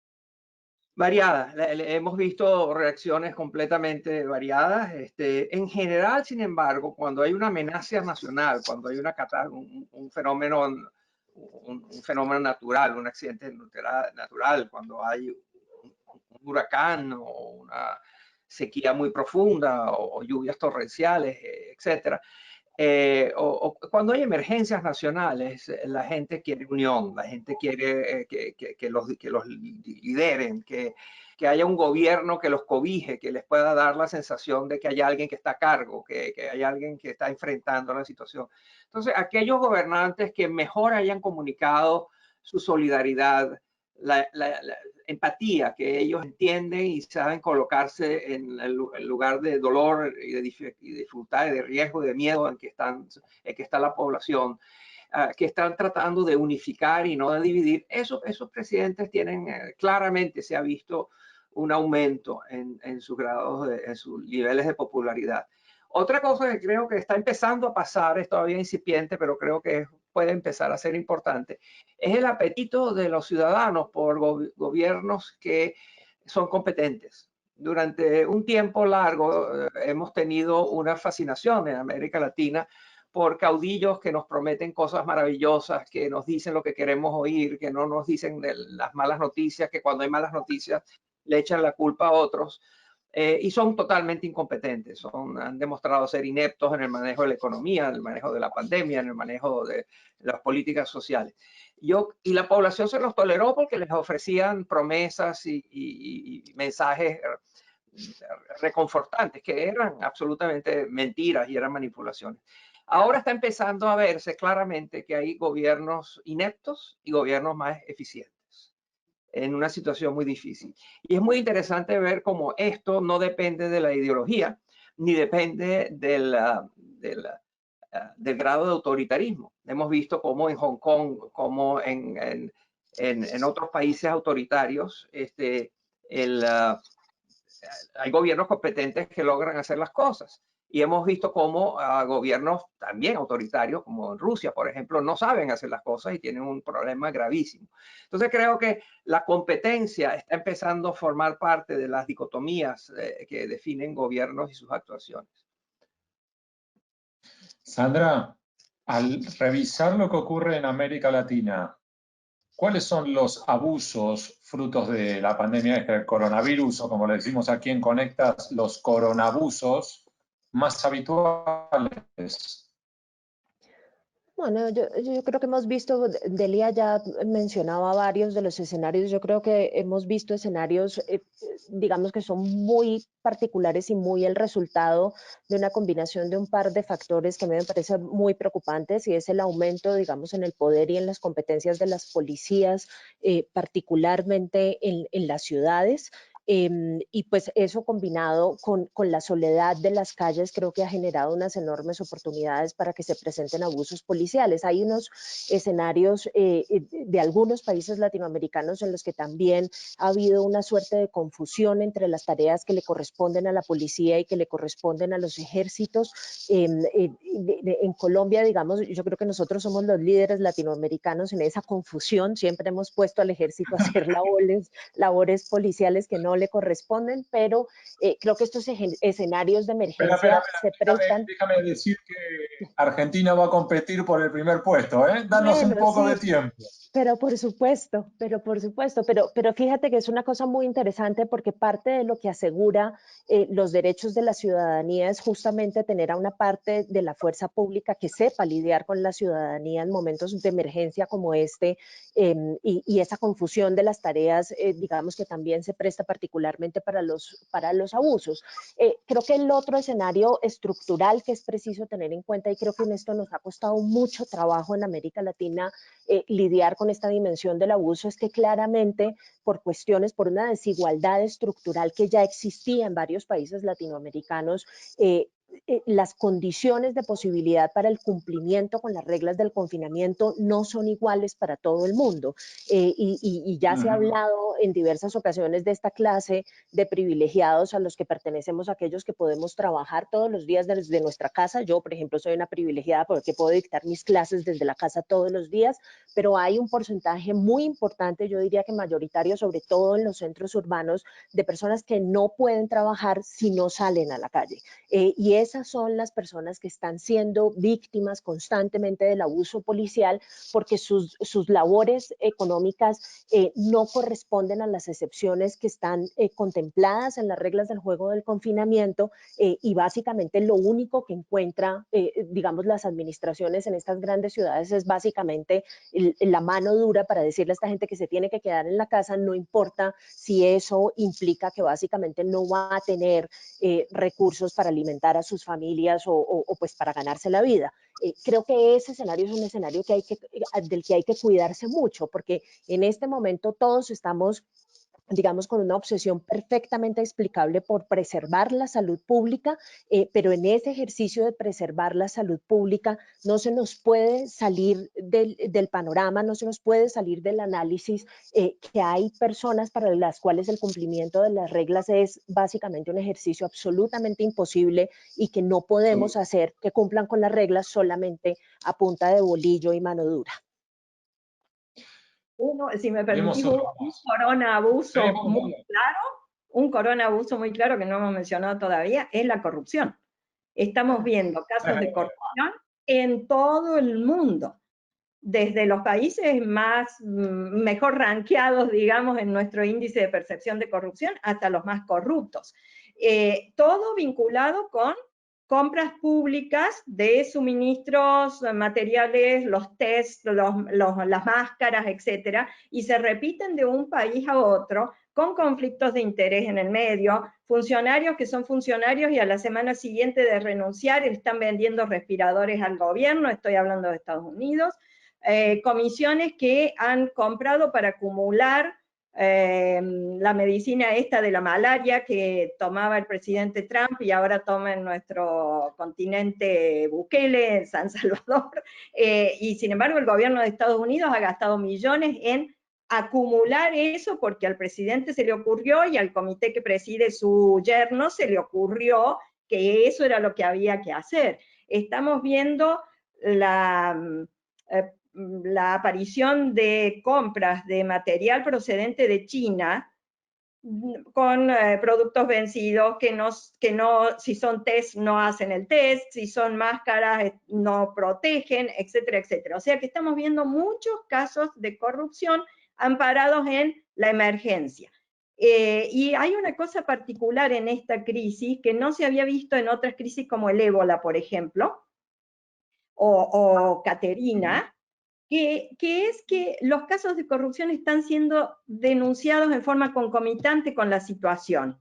Variadas. Hemos visto reacciones completamente variadas. En general, sin embargo, cuando hay una amenaza nacional, cuando hay un fenómeno natural, un accidente natural, cuando hay un huracán o una sequía muy profunda o lluvias torrenciales, etcétera, o cuando hay emergencias nacionales, la gente quiere unión, la gente quiere que los lideren, que haya un gobierno que los cobije, que les pueda dar la sensación de que hay alguien que está a cargo, que hay alguien que está enfrentando la situación. Entonces, aquellos gobernantes que mejor hayan comunicado su solidaridad, la empatía, que ellos entienden y saben colocarse en el lugar de dolor y de dificultad, de riesgo, de miedo en que está la población, que están tratando de unificar y no de dividir. Esos presidentes tienen, claramente se ha visto un aumento en sus grados, en sus niveles de popularidad. Otra cosa que creo que está empezando a pasar, es todavía incipiente, pero creo que puede empezar a ser importante, es el apetito de los ciudadanos por gobiernos que son competentes. Durante un tiempo largo hemos tenido una fascinación en América Latina por caudillos que nos prometen cosas maravillosas, que nos dicen lo que queremos oír, que no nos dicen de las malas noticias, que cuando hay malas noticias le echan la culpa a otros. Y son totalmente incompetentes, han demostrado ser ineptos en el manejo de la economía, en el manejo de la pandemia, en el manejo de las políticas sociales. Y la población se los toleró porque les ofrecían promesas y mensajes reconfortantes que eran absolutamente mentiras y eran manipulaciones. Ahora está empezando a verse claramente que hay gobiernos ineptos y gobiernos más eficientes en una situación muy difícil. Y es muy interesante ver cómo esto no depende de la ideología, ni depende del grado de autoritarismo. Hemos visto cómo en Hong Kong, como en otros países autoritarios, hay gobiernos competentes que logran hacer las cosas. Y hemos visto cómo gobiernos también autoritarios, como en Rusia, por ejemplo, no saben hacer las cosas y tienen un problema gravísimo. Entonces creo que la competencia está empezando a formar parte de las dicotomías que definen gobiernos y sus actuaciones. Sandra, al revisar lo que ocurre en América Latina, ¿cuáles son los abusos frutos de la pandemia del coronavirus, o como le decimos aquí en Conectas, los coronabusos más habituales? Bueno, yo creo que hemos visto, Delia ya mencionaba varios de los escenarios, yo creo que hemos visto escenarios, digamos que son muy particulares y muy el resultado de una combinación de un par de factores que a mí me parecen muy preocupantes, y es el aumento, digamos, en el poder y en las competencias de las policías, particularmente en las ciudades. y pues eso combinado con la soledad de las calles creo que ha generado unas enormes oportunidades para que se presenten abusos policiales. Hay unos escenarios de algunos países latinoamericanos en los que también ha habido una suerte de confusión entre las tareas que le corresponden a la policía y que le corresponden a los ejércitos. En Colombia, digamos, yo creo que nosotros somos los líderes latinoamericanos en esa confusión. Siempre hemos puesto al ejército a hacer labores policiales que no le corresponden, pero creo que estos escenarios de emergencia se prestan. Déjame decir que Argentina va a competir por el primer puesto, ¿eh? Danos un poco de tiempo. Pero por supuesto, pero fíjate que es una cosa muy interesante porque parte de lo que asegura los derechos de la ciudadanía es justamente tener a una parte de la fuerza pública que sepa lidiar con la ciudadanía en momentos de emergencia como este, y esa confusión de las tareas, digamos que también se presta particularmente para los abusos. Creo que el otro escenario estructural que es preciso tener en cuenta, y creo que en esto nos ha costado mucho trabajo en América Latina lidiar con esta dimensión del abuso, es que claramente por una desigualdad estructural que ya existía en varios países latinoamericanos, las condiciones de posibilidad para el cumplimiento con las reglas del confinamiento no son iguales para todo el mundo. Y ya se ha hablado en diversas ocasiones de esta clase de privilegiados a los que pertenecemos aquellos que podemos trabajar todos los días desde nuestra casa. Yo, por ejemplo, soy una privilegiada porque puedo dictar mis clases desde la casa todos los días, pero hay un porcentaje muy importante, yo diría que mayoritario, sobre todo en los centros urbanos, de personas que no pueden trabajar si no salen a la calle. Y esas son las personas que están siendo víctimas constantemente del abuso policial porque sus labores económicas no corresponden a las excepciones que están contempladas en las reglas del juego del confinamiento, y básicamente lo único que encuentra, digamos, las administraciones en estas grandes ciudades es básicamente la mano dura para decirle a esta gente que se tiene que quedar en la casa, no importa si eso implica que básicamente no va a tener recursos para alimentar a sus familias o pues para ganarse la vida. Creo que ese escenario es un escenario del que hay que cuidarse mucho, porque en este momento todos estamos, digamos, con una obsesión perfectamente explicable por preservar la salud pública, pero en ese ejercicio de preservar la salud pública no se nos puede salir del panorama, no se nos puede salir del análisis que hay personas para las cuales el cumplimiento de las reglas es básicamente un ejercicio absolutamente imposible y que no podemos hacer que cumplan con las reglas solamente a punta de bolillo y mano dura. Si me permitís, un corona-abuso muy claro que no hemos mencionado todavía, es la corrupción. Estamos viendo casos de corrupción en todo el mundo, desde los países mejor rankeados, digamos, en nuestro índice de percepción de corrupción, hasta los más corruptos. Todo vinculado con compras públicas de suministros, materiales, los tests, las máscaras, etcétera, y se repiten de un país a otro con conflictos de interés en el medio, funcionarios que son funcionarios y a la semana siguiente de renunciar están vendiendo respiradores al gobierno, estoy hablando de Estados Unidos, comisiones que han comprado para acumular la medicina esta de la malaria que tomaba el presidente Trump y ahora toma en nuestro continente Bukele, en San Salvador, y sin embargo el gobierno de Estados Unidos ha gastado millones en acumular eso porque al presidente se le ocurrió y al comité que preside su yerno se le ocurrió que eso era lo que había que hacer. Estamos viendo la aparición de compras de material procedente de China con productos vencidos que no, si son test no hacen el test, si son máscaras no protegen, etcétera, etcétera. O sea que estamos viendo muchos casos de corrupción amparados en la emergencia. Y hay una cosa particular en esta crisis que no se había visto en otras crisis como el ébola, por ejemplo, o Caterina, que es que los casos de corrupción están siendo denunciados en forma concomitante con la situación.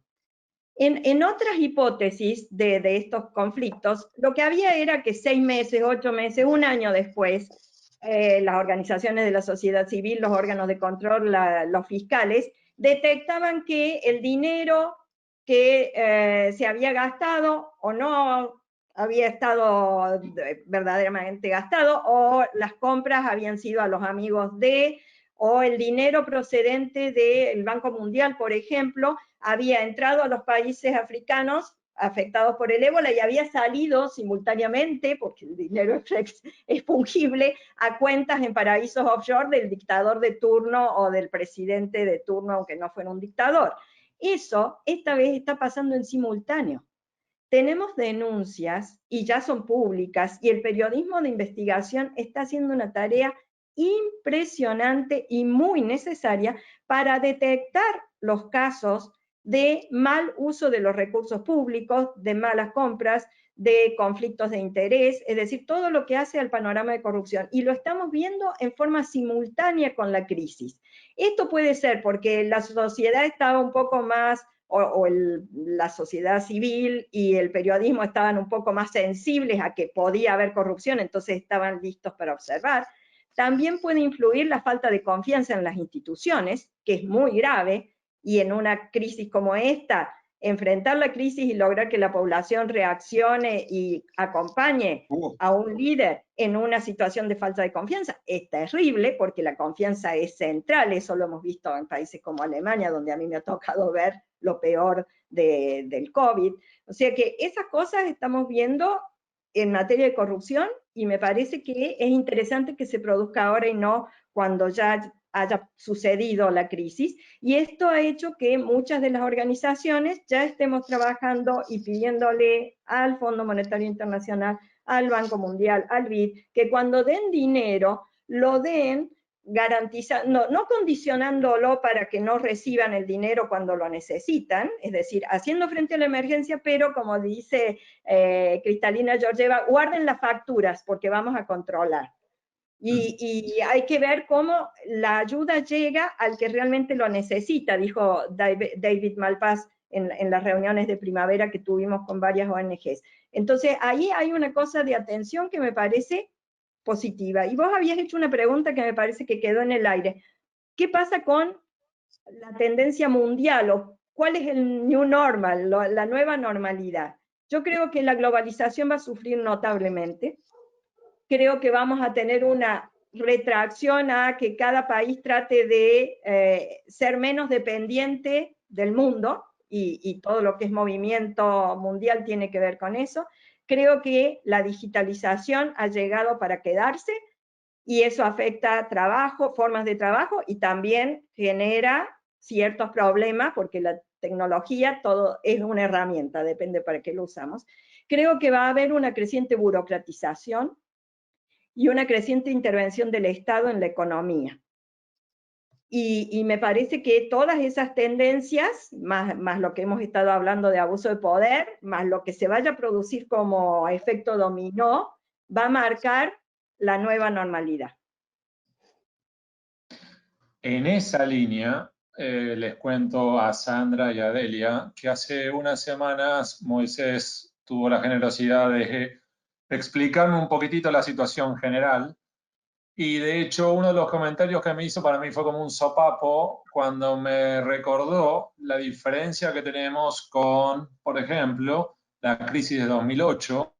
En otras hipótesis de estos conflictos, lo que había era que 6 meses, 8 meses, un año después, las organizaciones de la sociedad civil, los órganos de control, los fiscales, detectaban que el dinero que se había gastado o no había estado verdaderamente gastado, o las compras habían sido a los amigos de, o el dinero procedente del Banco Mundial, por ejemplo, había entrado a los países africanos afectados por el ébola y había salido simultáneamente, porque el dinero es fungible, a cuentas en paraísos offshore del dictador de turno o del presidente de turno, aunque no fuera un dictador. Eso esta vez está pasando en simultáneo. Tenemos denuncias y ya son públicas, y el periodismo de investigación está haciendo una tarea impresionante y muy necesaria para detectar los casos de mal uso de los recursos públicos, de malas compras, de conflictos de interés, es decir, todo lo que hace al panorama de corrupción. Y lo estamos viendo en forma simultánea con la crisis. Esto puede ser porque la sociedad estaba un poco más, la sociedad civil y el periodismo estaban un poco más sensibles a que podía haber corrupción, entonces estaban listos para observar. También puede influir la falta de confianza en las instituciones, que es muy grave, y en una crisis como esta, enfrentar la crisis y lograr que la población reaccione y acompañe a un líder en una situación de falta de confianza es terrible, porque la confianza es central. Eso lo hemos visto en países como Alemania, donde a mí me ha tocado ver lo peor del COVID. O sea que esas cosas estamos viendo en materia de corrupción, y me parece que es interesante que se produzca ahora y no cuando ya haya sucedido la crisis, y esto ha hecho que muchas de las organizaciones ya estemos trabajando y pidiéndole al Fondo Monetario Internacional, al Banco Mundial, al BID, que cuando den dinero, lo den no condicionándolo para que no reciban el dinero cuando lo necesitan, es decir, haciendo frente a la emergencia, pero como dice Kristalina Georgieva, guarden las facturas porque vamos a controlar. Y hay que ver cómo la ayuda llega al que realmente lo necesita, dijo David Malpass en las reuniones de primavera que tuvimos con varias ONGs. Entonces, ahí hay una cosa de atención que me parece positiva. Y vos habías hecho una pregunta que me parece que quedó en el aire. ¿Qué pasa con la tendencia mundial, o cuál es el new normal, la nueva normalidad? Yo creo que la globalización va a sufrir notablemente. Creo que vamos a tener una retracción a que cada país trate de ser menos dependiente del mundo, y todo lo que es movimiento mundial tiene que ver con eso. Creo que la digitalización ha llegado para quedarse, y eso afecta trabajo, formas de trabajo, y también genera ciertos problemas, porque la tecnología todo es una herramienta, depende para qué lo usamos. Creo que va a haber una creciente burocratización y una creciente intervención del Estado en la economía. Y me parece que todas esas tendencias, más lo que hemos estado hablando de abuso de poder, más lo que se vaya a producir como efecto dominó, va a marcar la nueva normalidad. En esa línea, les cuento a Sandra y a Delia que hace unas semanas Moisés tuvo la generosidad de explicarme un poquitito la situación general. Y de hecho, uno de los comentarios que me hizo para mí fue como un sopapo cuando me recordó la diferencia que tenemos con, por ejemplo, la crisis de 2008,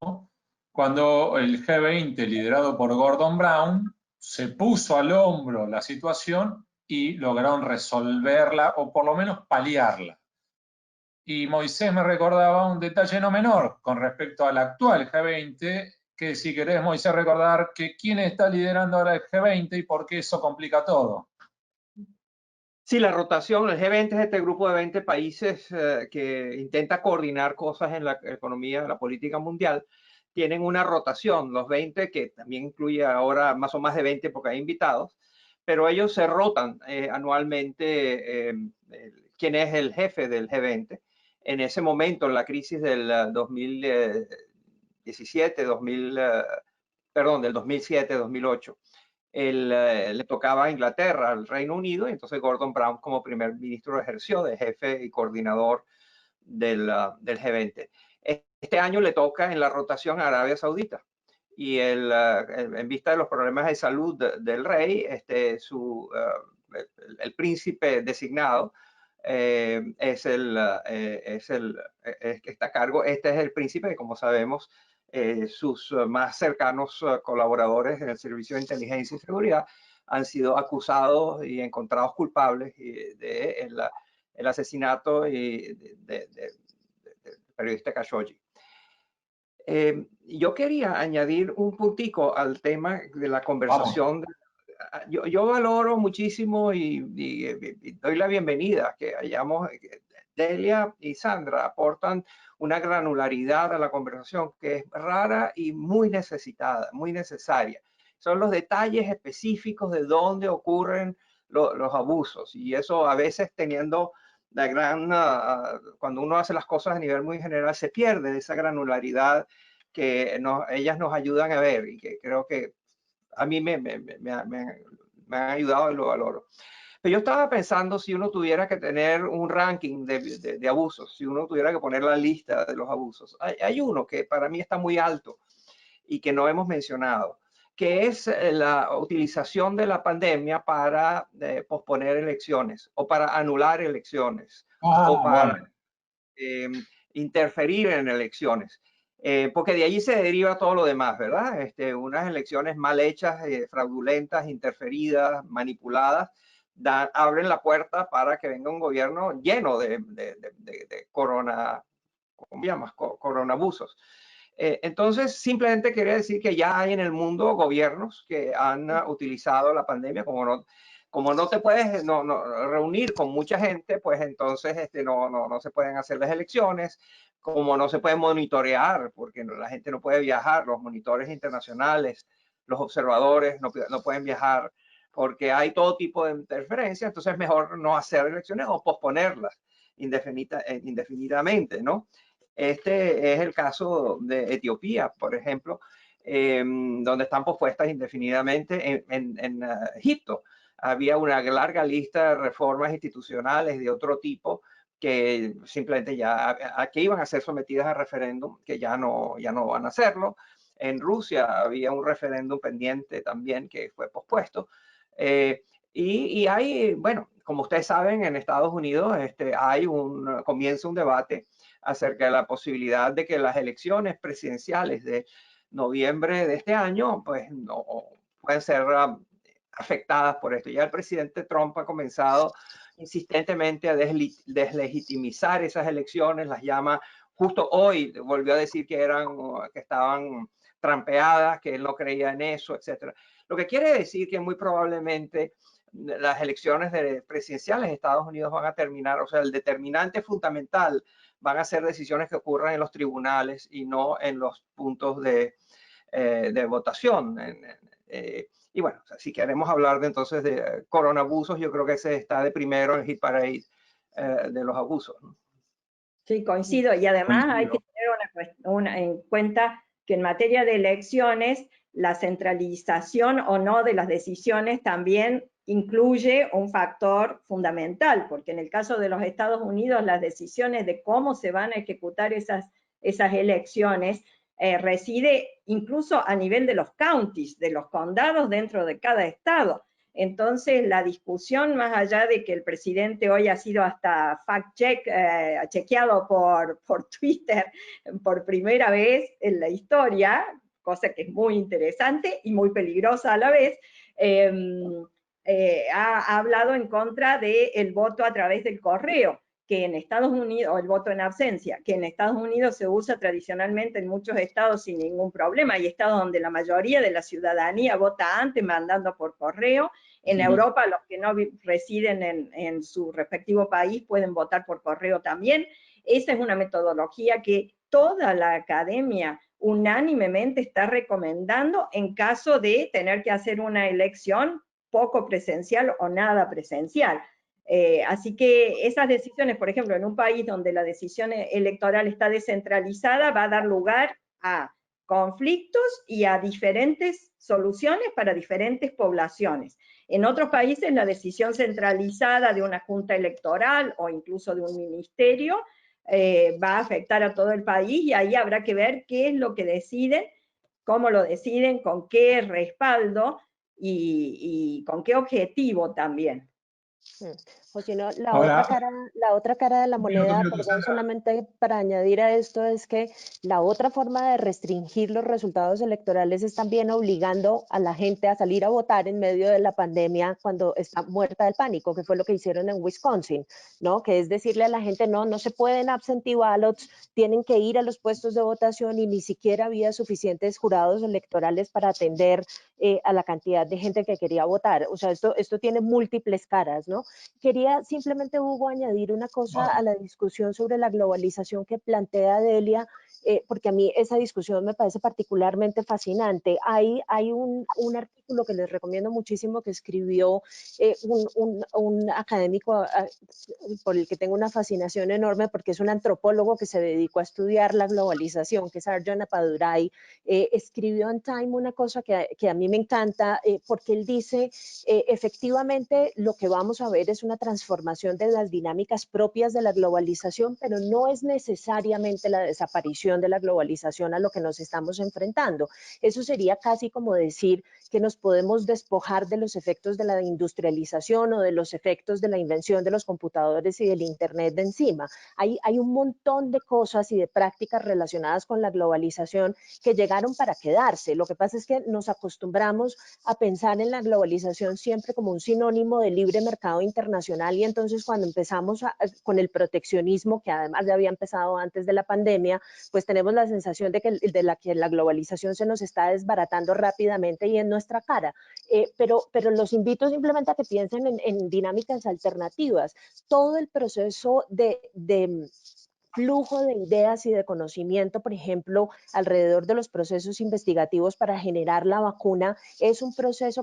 cuando el G20, liderado por Gordon Brown, se puso al hombro la situación y lograron resolverla, o por lo menos paliarla. Y Moisés me recordaba un detalle no menor con respecto al actual G20, que si querés, Moisés, recordar que quién está liderando ahora el G20 y por qué eso complica todo. Sí, la rotación, el G20 es este grupo de 20 países que intenta coordinar cosas en la economía, la política mundial. Tienen una rotación, los 20, que también incluye ahora más o más de 20 porque hay invitados, pero ellos se rotan anualmente quién es el jefe del G20. En ese momento, en la crisis del 2017, del 2007-2008, le tocaba a Inglaterra, al Reino Unido, y entonces Gordon Brown como primer ministro ejerció de jefe y coordinador del G20. Este año le toca en la rotación a Arabia Saudita, y en vista de los problemas de salud del rey, el príncipe designado es el que está a cargo. Este es el príncipe que, como sabemos, sus más cercanos colaboradores en el Servicio de Inteligencia y Seguridad han sido acusados y encontrados culpables de el asesinato del periodista Khashoggi. Yo quería añadir un puntico al tema de la conversación. Yo valoro muchísimo y doy la bienvenida que hayamos, Delia y Sandra aportan una granularidad a la conversación que es rara y muy necesitada, muy necesaria. Son los detalles específicos de dónde ocurren los abusos, y eso a veces teniendo la cuando uno hace las cosas a nivel muy general se pierde esa granularidad que ellas nos ayudan a ver, y que creo que a mí me han ayudado y lo valoro. Pero yo estaba pensando si uno tuviera que tener un ranking de abusos, si uno tuviera que poner la lista de los abusos. Hay uno que para mí está muy alto y que no hemos mencionado, que es la utilización de la pandemia para posponer elecciones o para anular elecciones o para interferir en elecciones. Porque de allí se deriva todo lo demás, ¿verdad? Unas elecciones mal hechas, fraudulentas, interferidas, manipuladas, abren la puerta para que venga un gobierno lleno de coronabusos. Entonces, simplemente quería decir que ya hay en el mundo gobiernos que han utilizado la pandemia como no te puedes reunir con mucha gente, pues entonces no se pueden hacer las elecciones. Como no se puede monitorear, porque la gente no puede viajar, los monitores internacionales, los observadores no pueden viajar, porque hay todo tipo de interferencia, entonces es mejor no hacer elecciones o posponerlas indefinidamente, ¿no? Este es el caso de Etiopía, por ejemplo, donde están pospuestas indefinidamente. En Egipto había una larga lista de reformas institucionales de otro tipo que simplemente que iban a ser sometidas a referéndum, que ya no van a hacerlo. En Rusia había un referéndum pendiente también que fue pospuesto. Y hay, bueno, como ustedes saben, en Estados Unidos comienza un debate acerca de la posibilidad de que las elecciones presidenciales de noviembre de este año, pues no pueden ser afectadas por esto. Ya el presidente Trump ha comenzado insistentemente a deslegitimizar esas elecciones, las llama, justo hoy volvió a decir que estaban trampeadas, que él no creía en eso, etcétera. Lo que quiere decir que muy probablemente las elecciones presidenciales de Estados Unidos van a terminar, o sea, el determinante fundamental van a ser decisiones que ocurran en los tribunales y no en los puntos de votación. Y bueno, si queremos hablar entonces de coronabusos, yo creo que ese está de primero en el hit parade de los abusos, ¿no? Sí, coincido. Y además hay que tener en cuenta que en materia de elecciones, la centralización o no de las decisiones también incluye un factor fundamental, porque en el caso de los Estados Unidos, las decisiones de cómo se van a ejecutar esas elecciones reside incluso a nivel de los counties, de los condados dentro de cada estado. Entonces, la discusión, más allá de que el presidente hoy ha sido hasta chequeado por Twitter por primera vez en la historia, cosa que es muy interesante y muy peligrosa a la vez, ha hablado en contra del voto a través del correo, que en Estados Unidos, o el voto en absencia, que en Estados Unidos se usa tradicionalmente en muchos estados sin ningún problema. Hay estados donde la mayoría de la ciudadanía vota antes mandando por correo. En Europa, los que no residen en su respectivo país pueden votar por correo también. Esa es una metodología que toda la academia unánimemente está recomendando en caso de tener que hacer una elección poco presencial o nada presencial. Así que esas decisiones, por ejemplo, en un país donde la decisión electoral está descentralizada, va a dar lugar a conflictos y a diferentes soluciones para diferentes poblaciones. En otros países, la decisión centralizada de una junta electoral o incluso de un ministerio va a afectar a todo el país, y ahí habrá que ver qué es lo que deciden, cómo lo deciden, con qué respaldo y con qué objetivo también. O si no, Ahora, la otra cara de la un minuto, moneda, perdón, Sandra. solamente para añadir a esto, es que la otra forma de restringir los resultados electorales es también obligando a la gente a salir a votar en medio de la pandemia cuando está muerta del pánico, que fue lo que hicieron en Wisconsin, ¿no? Que es decirle a la gente, no, no se pueden absentee ballots, tienen que ir a los puestos de votación y ni siquiera había suficientes jurados electorales para atender a la cantidad de gente que quería votar. O sea, esto tiene múltiples caras, ¿no? Quería simplemente, Hugo, añadir una cosa a la discusión sobre la globalización que plantea Delia, porque a mí esa discusión me parece particularmente fascinante. Hay un artículo que les recomiendo muchísimo que escribió un académico por el que tengo una fascinación enorme, porque es un antropólogo que se dedicó a estudiar la globalización, que es Arjun Appadurai. Escribió en Time una cosa que a mí me encanta, porque él dice, efectivamente, lo que vamos a ver es una transformación de las dinámicas propias de la globalización, pero no es necesariamente la desaparición de la globalización a lo que nos estamos enfrentando. Eso sería casi como decir que nos podemos despojar de los efectos de la industrialización o de los efectos de la invención de los computadores y del Internet de encima. Hay un montón de cosas y de prácticas relacionadas con la globalización que llegaron para quedarse. Lo que pasa es que nos acostumbramos a pensar en la globalización siempre como un sinónimo de libre mercado internacional, y entonces cuando empezamos con el proteccionismo, que además ya había empezado antes de la pandemia, pues tenemos la sensación de que la globalización se nos está desbaratando rápidamente y en nuestra cara. Pero los invito simplemente a que piensen en dinámicas alternativas. Todo el proceso de flujo de ideas y de conocimiento, por ejemplo, alrededor de los procesos investigativos para generar la vacuna, es un proceso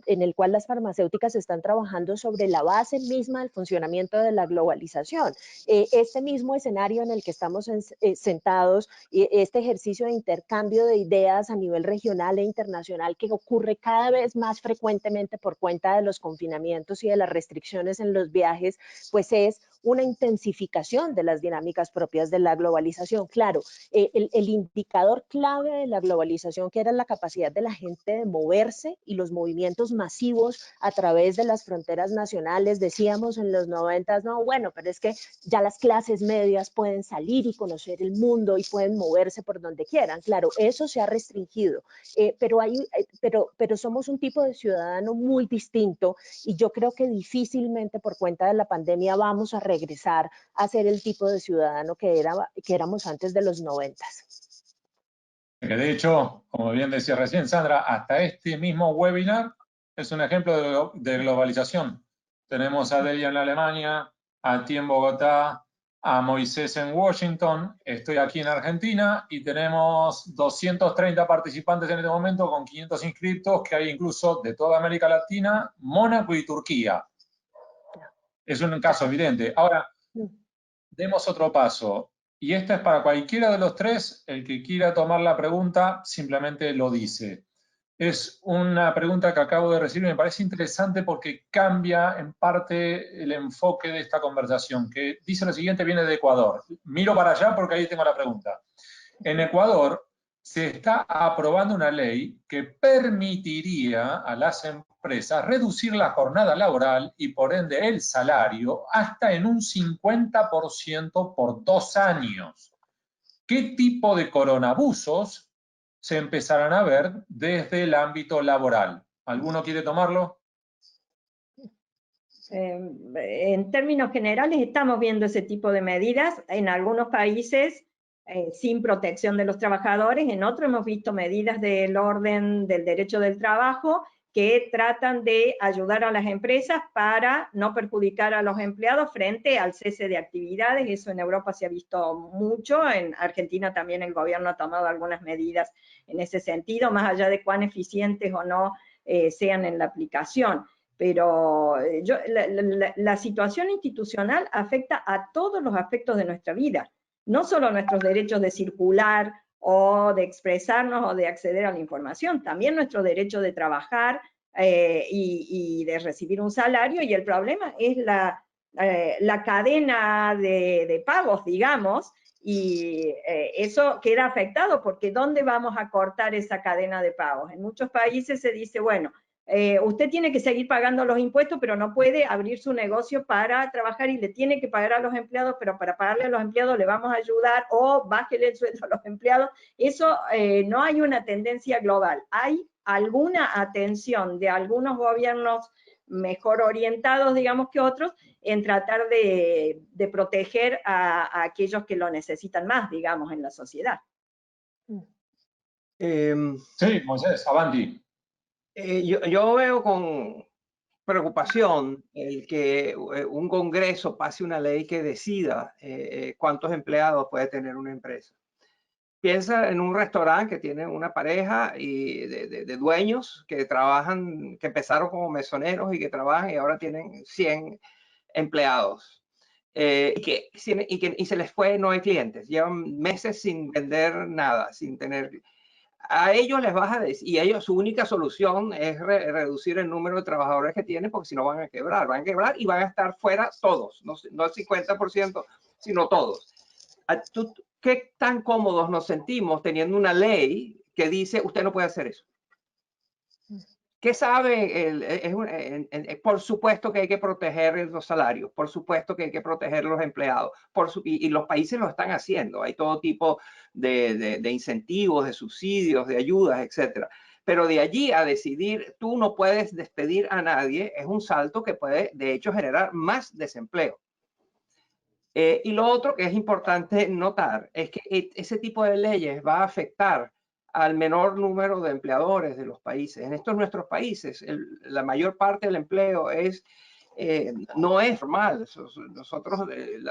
en el cual las farmacéuticas están trabajando sobre la base misma del funcionamiento de la globalización. Este mismo escenario en el que estamos sentados, este ejercicio de intercambio de ideas a nivel regional e internacional que ocurre cada vez más frecuentemente por cuenta de los confinamientos y de las restricciones en los viajes, pues es una intensificación de las dinámicas propias de la globalización. Claro, el indicador clave de la globalización, que era la capacidad de la gente de moverse y los movimientos masivos a través de las fronteras nacionales, decíamos en los 90, no, bueno, pero es que ya las clases medias pueden salir y conocer el mundo y pueden moverse por donde quieran. Claro, eso se ha restringido, pero somos un tipo de ciudadano muy distinto, y yo creo que difícilmente por cuenta de la pandemia vamos a regresar a ser el tipo de ciudadano que éramos antes de los 90. De hecho, como bien decía recién Sandra, hasta este mismo webinar es un ejemplo de globalización. Tenemos a Delia en Alemania, a ti en Bogotá, a Moisés en Washington, estoy aquí en Argentina y tenemos 230 participantes en este momento con 500 inscriptos, que hay incluso de toda América Latina, Mónaco y Turquía. Es un caso evidente. Ahora, demos otro paso. Y esta es para cualquiera de los tres. El que quiera tomar la pregunta simplemente lo dice. Es una pregunta que acabo de recibir y me parece interesante porque cambia en parte el enfoque de esta conversación, que dice lo siguiente, viene de Ecuador. Miro para allá porque ahí tengo la pregunta. En Ecuador se está aprobando una ley que permitiría a las empresas reducir la jornada laboral y por ende el salario hasta en un 50% por 2 años. ¿Qué tipo de coronabusos se empezarán a ver desde el ámbito laboral? ¿Alguno quiere tomarlo? En términos generales estamos viendo ese tipo de medidas en algunos países sin protección de los trabajadores, en otros hemos visto medidas del orden del derecho del trabajo que tratan de ayudar a las empresas para no perjudicar a los empleados frente al cese de actividades. Eso en Europa se ha visto mucho, en Argentina también el gobierno ha tomado algunas medidas en ese sentido, más allá de cuán eficientes o no sean en la aplicación. Pero la situación institucional afecta a todos los aspectos de nuestra vida, no solo nuestros derechos de circular o de expresarnos o de acceder a la información, también nuestro derecho de trabajar y de recibir un salario, y el problema es la cadena de pagos, digamos, y eso queda afectado porque ¿dónde vamos a cortar esa cadena de pagos? En muchos países se dice, bueno, usted tiene que seguir pagando los impuestos, pero no puede abrir su negocio para trabajar y le tiene que pagar a los empleados, pero para pagarle a los empleados le vamos a ayudar, o bájele el sueldo a los empleados. Eso no hay una tendencia global. Hay alguna atención de algunos gobiernos mejor orientados, digamos, que otros, en tratar de proteger a aquellos que lo necesitan más, digamos, en la sociedad. Sí, Moisés, avanti. Yo veo con preocupación el que un Congreso pase una ley que decida cuántos empleados puede tener una empresa. Piensa en un restaurante que tiene una pareja y de dueños que trabajan, que empezaron como mesoneros y que trabajan y ahora tienen 100 empleados. Y se les fue, no hay clientes, llevan meses sin vender nada, sin tener... A ellos les vas a decir, y ellos su única solución es reducir el número de trabajadores que tienen, porque si no van a quebrar y van a estar fuera todos, no el 50%, sino todos. ¿Qué tan cómodos nos sentimos teniendo una ley que dice usted no puede hacer eso? ¿Qué sabe? Por supuesto que hay que proteger los salarios, por supuesto que hay que proteger los empleados, y los países lo están haciendo. Hay todo tipo de incentivos, de subsidios, de ayudas, etcétera. Pero de allí a decidir tú no puedes despedir a nadie es un salto que puede, de hecho, generar más desempleo. Y lo otro que es importante notar es que ese tipo de leyes va a afectar al menor número de empleadores de los países. En estos nuestros países, la mayor parte del empleo no es formal. Nosotros,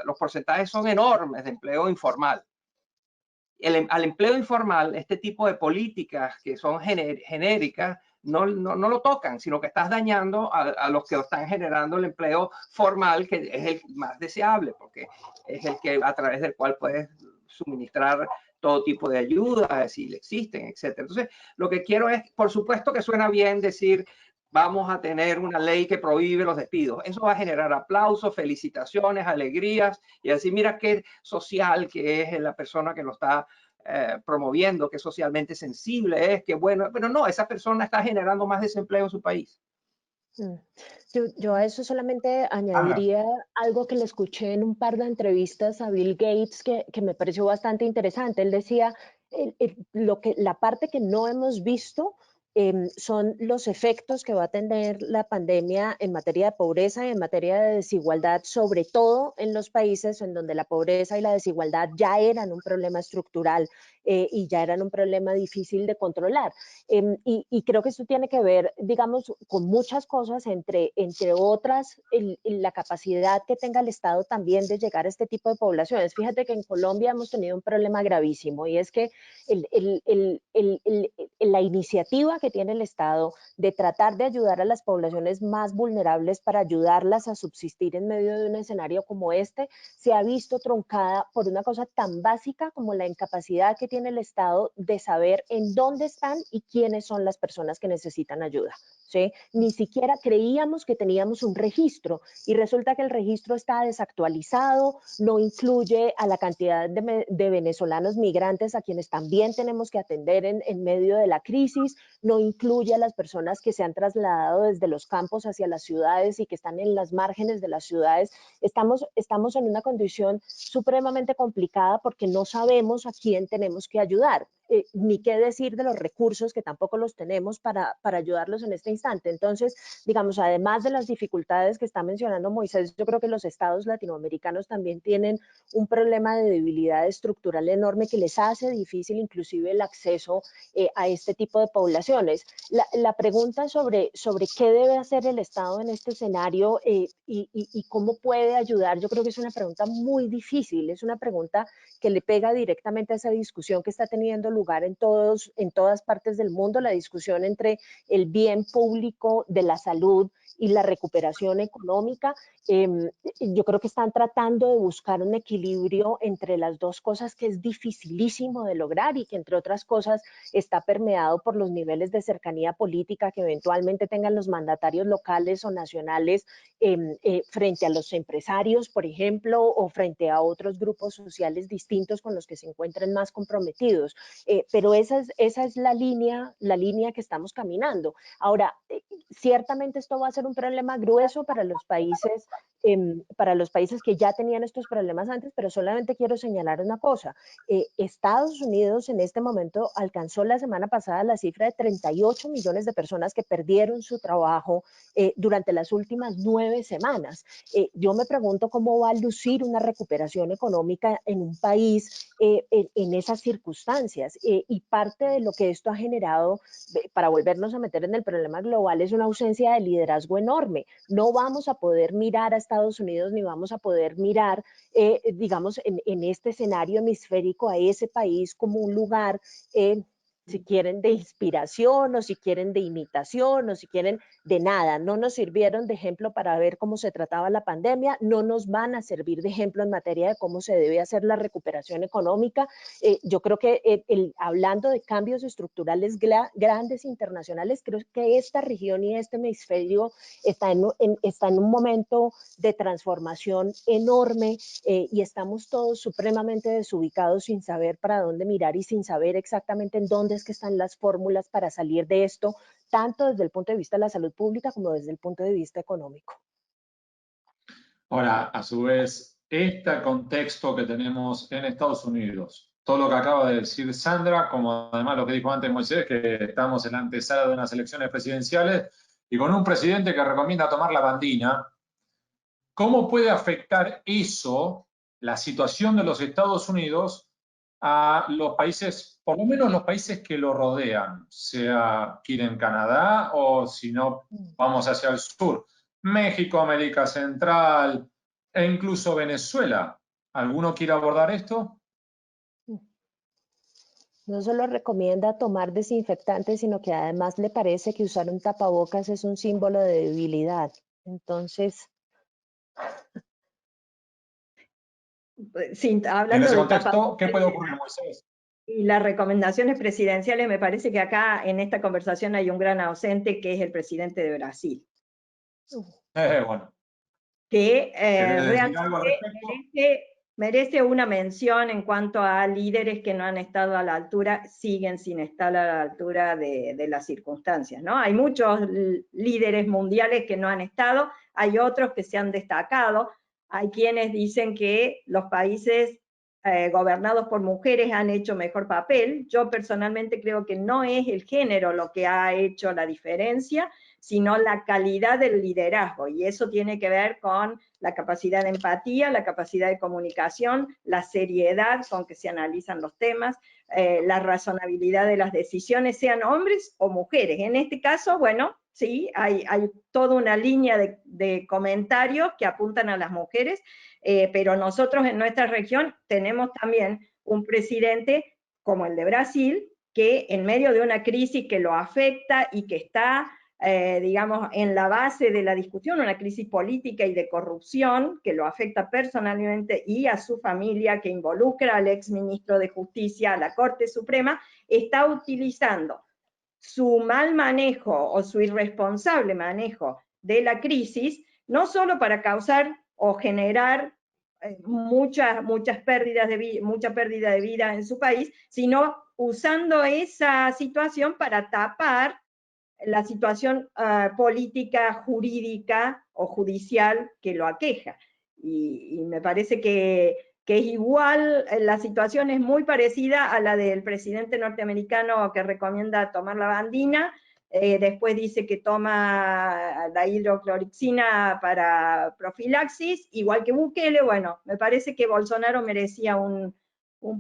los porcentajes son enormes de empleo informal. Al empleo informal, este tipo de políticas que son genéricas, no lo tocan, sino que estás dañando a los que están generando el empleo formal, que es el más deseable, porque es el que a través del cual puedes suministrar todo tipo de ayudas, si existen, etc. Entonces, lo que quiero es, por supuesto que suena bien decir, vamos a tener una ley que prohíbe los despidos. Eso va a generar aplausos, felicitaciones, alegrías, y decir, mira qué social que es la persona que lo está promoviendo, qué socialmente sensible es, qué bueno. Pero no, esa persona está generando más desempleo en su país. Yo a eso solamente añadiría algo que le escuché en un par de entrevistas a Bill Gates que me pareció bastante interesante. Él decía, la parte que no hemos visto son los efectos que va a tener la pandemia en materia de pobreza y en materia de desigualdad, sobre todo en los países en donde la pobreza y la desigualdad ya eran un problema estructural y ya eran un problema difícil de controlar. Y creo que esto tiene que ver, digamos, con muchas cosas, entre otras, la capacidad que tenga el Estado también de llegar a este tipo de poblaciones. Fíjate que en Colombia hemos tenido un problema gravísimo, y es que la iniciativa que tiene el Estado de tratar de ayudar a las poblaciones más vulnerables para ayudarlas a subsistir en medio de un escenario como este, se ha visto truncada por una cosa tan básica como la incapacidad que tiene el Estado de saber en dónde están y quiénes son las personas que necesitan ayuda, ¿sí? Ni siquiera creíamos que teníamos un registro, y resulta que el registro está desactualizado, no incluye a la cantidad de venezolanos migrantes a quienes también tenemos que atender en medio de la crisis, no incluye a las personas que se han trasladado desde los campos hacia las ciudades y que están en las márgenes de las ciudades. Estamos en una condición supremamente complicada porque no sabemos a quién tenemos que ayudar. Ni qué decir de los recursos, que tampoco los tenemos para ayudarlos en este instante. Entonces, digamos, además de las dificultades que está mencionando Moisés, yo creo que los estados latinoamericanos también tienen un problema de debilidad estructural enorme que les hace difícil inclusive el acceso a este tipo de poblaciones. La pregunta sobre qué debe hacer el Estado en este escenario y cómo puede ayudar, yo creo que es una pregunta muy difícil, es una pregunta que le pega directamente a esa discusión que está teniendo lugar en todas partes del mundo, la discusión entre el bien público de la salud y la recuperación económica. Yo creo que están tratando de buscar un equilibrio entre las dos cosas que es dificilísimo de lograr y que, entre otras cosas, está permeado por los niveles de cercanía política que eventualmente tengan los mandatarios locales o nacionales frente a los empresarios, por ejemplo, o frente a otros grupos sociales distintos con los que se encuentren más comprometidos. Pero esa es la línea que estamos caminando. Ahora, ciertamente esto va a ser un problema grueso para los países que ya tenían estos problemas antes, pero solamente quiero señalar una cosa. Estados Unidos en este momento alcanzó la semana pasada la cifra de 38 millones de personas que perdieron su trabajo durante las últimas 9 semanas. Yo me pregunto cómo va a lucir una recuperación económica en un país en esas circunstancias. Y parte de lo que esto ha generado, para volvernos a meter en el problema global, es una ausencia de liderazgo enorme. No vamos a poder mirar a Estados Unidos ni vamos a poder mirar, digamos, en este escenario hemisférico a ese país como un lugar, si quieren, de inspiración o si quieren de imitación o si quieren de nada. No nos sirvieron de ejemplo para ver cómo se trataba la pandemia, no nos van a servir de ejemplo en materia de cómo se debe hacer la recuperación económica. Yo creo que hablando de cambios estructurales grandes internacionales, creo que esta región y este hemisferio está en un momento de transformación enorme y estamos todos supremamente desubicados sin saber para dónde mirar y sin saber exactamente en dónde es que están las fórmulas para salir de esto, tanto desde el punto de vista de la salud pública como desde el punto de vista económico. Ahora, a su vez, este contexto que tenemos en Estados Unidos, todo lo que acaba de decir Sandra, como además lo que dijo antes Moisés, que estamos en la antesala de unas elecciones presidenciales y con un presidente que recomienda tomar la bandina, ¿cómo puede afectar eso, la situación de los Estados Unidos, a los países, por lo menos los países que lo rodean, sea aquí en Canadá o si no, vamos hacia el sur, México, América Central e incluso Venezuela? ¿Alguno quiere abordar esto? No solo recomienda tomar desinfectantes, sino que además le parece que usar un tapabocas es un símbolo de debilidad. Entonces, sí, En hablando ese de contexto, ¿qué puede ocurrir, Moisés? y las recomendaciones presidenciales, me parece que acá en esta conversación hay un gran ausente que es el presidente de Brasil, Bueno, que ¿querés decir realmente algo al respecto? merece una mención en cuanto a líderes que no han estado a la altura, siguen sin estar a la altura de las circunstancias, ¿no? Hay muchos líderes mundiales que no han estado, hay otros que se han destacado, hay quienes dicen que los países gobernados por mujeres han hecho mejor papel. Yo personalmente creo que no es el género lo que ha hecho la diferencia, sino la calidad del liderazgo, y eso tiene que ver con la capacidad de empatía, la capacidad de comunicación, la seriedad con que se analizan los temas, la razonabilidad de las decisiones, sean hombres o mujeres. En este caso, bueno, sí, hay toda una línea de comentarios que apuntan a las mujeres, pero nosotros en nuestra región tenemos también un presidente como el de Brasil, que en medio de una crisis que lo afecta y que está digamos, en la base de la discusión, una crisis política y de corrupción que lo afecta personalmente y a su familia, que involucra al exministro de Justicia, a la Corte Suprema, está utilizando su mal manejo o su irresponsable manejo de la crisis, no solo para causar o generar mucha pérdida de vida en su país, sino usando esa situación para tapar la situación política, jurídica o judicial que lo aqueja. Y me parece que es igual, la situación es muy parecida a la del presidente norteamericano que recomienda tomar la bandina, después dice que toma la hidroclorixina para profilaxis, igual que Bukele. Bueno, me parece que Bolsonaro merecía un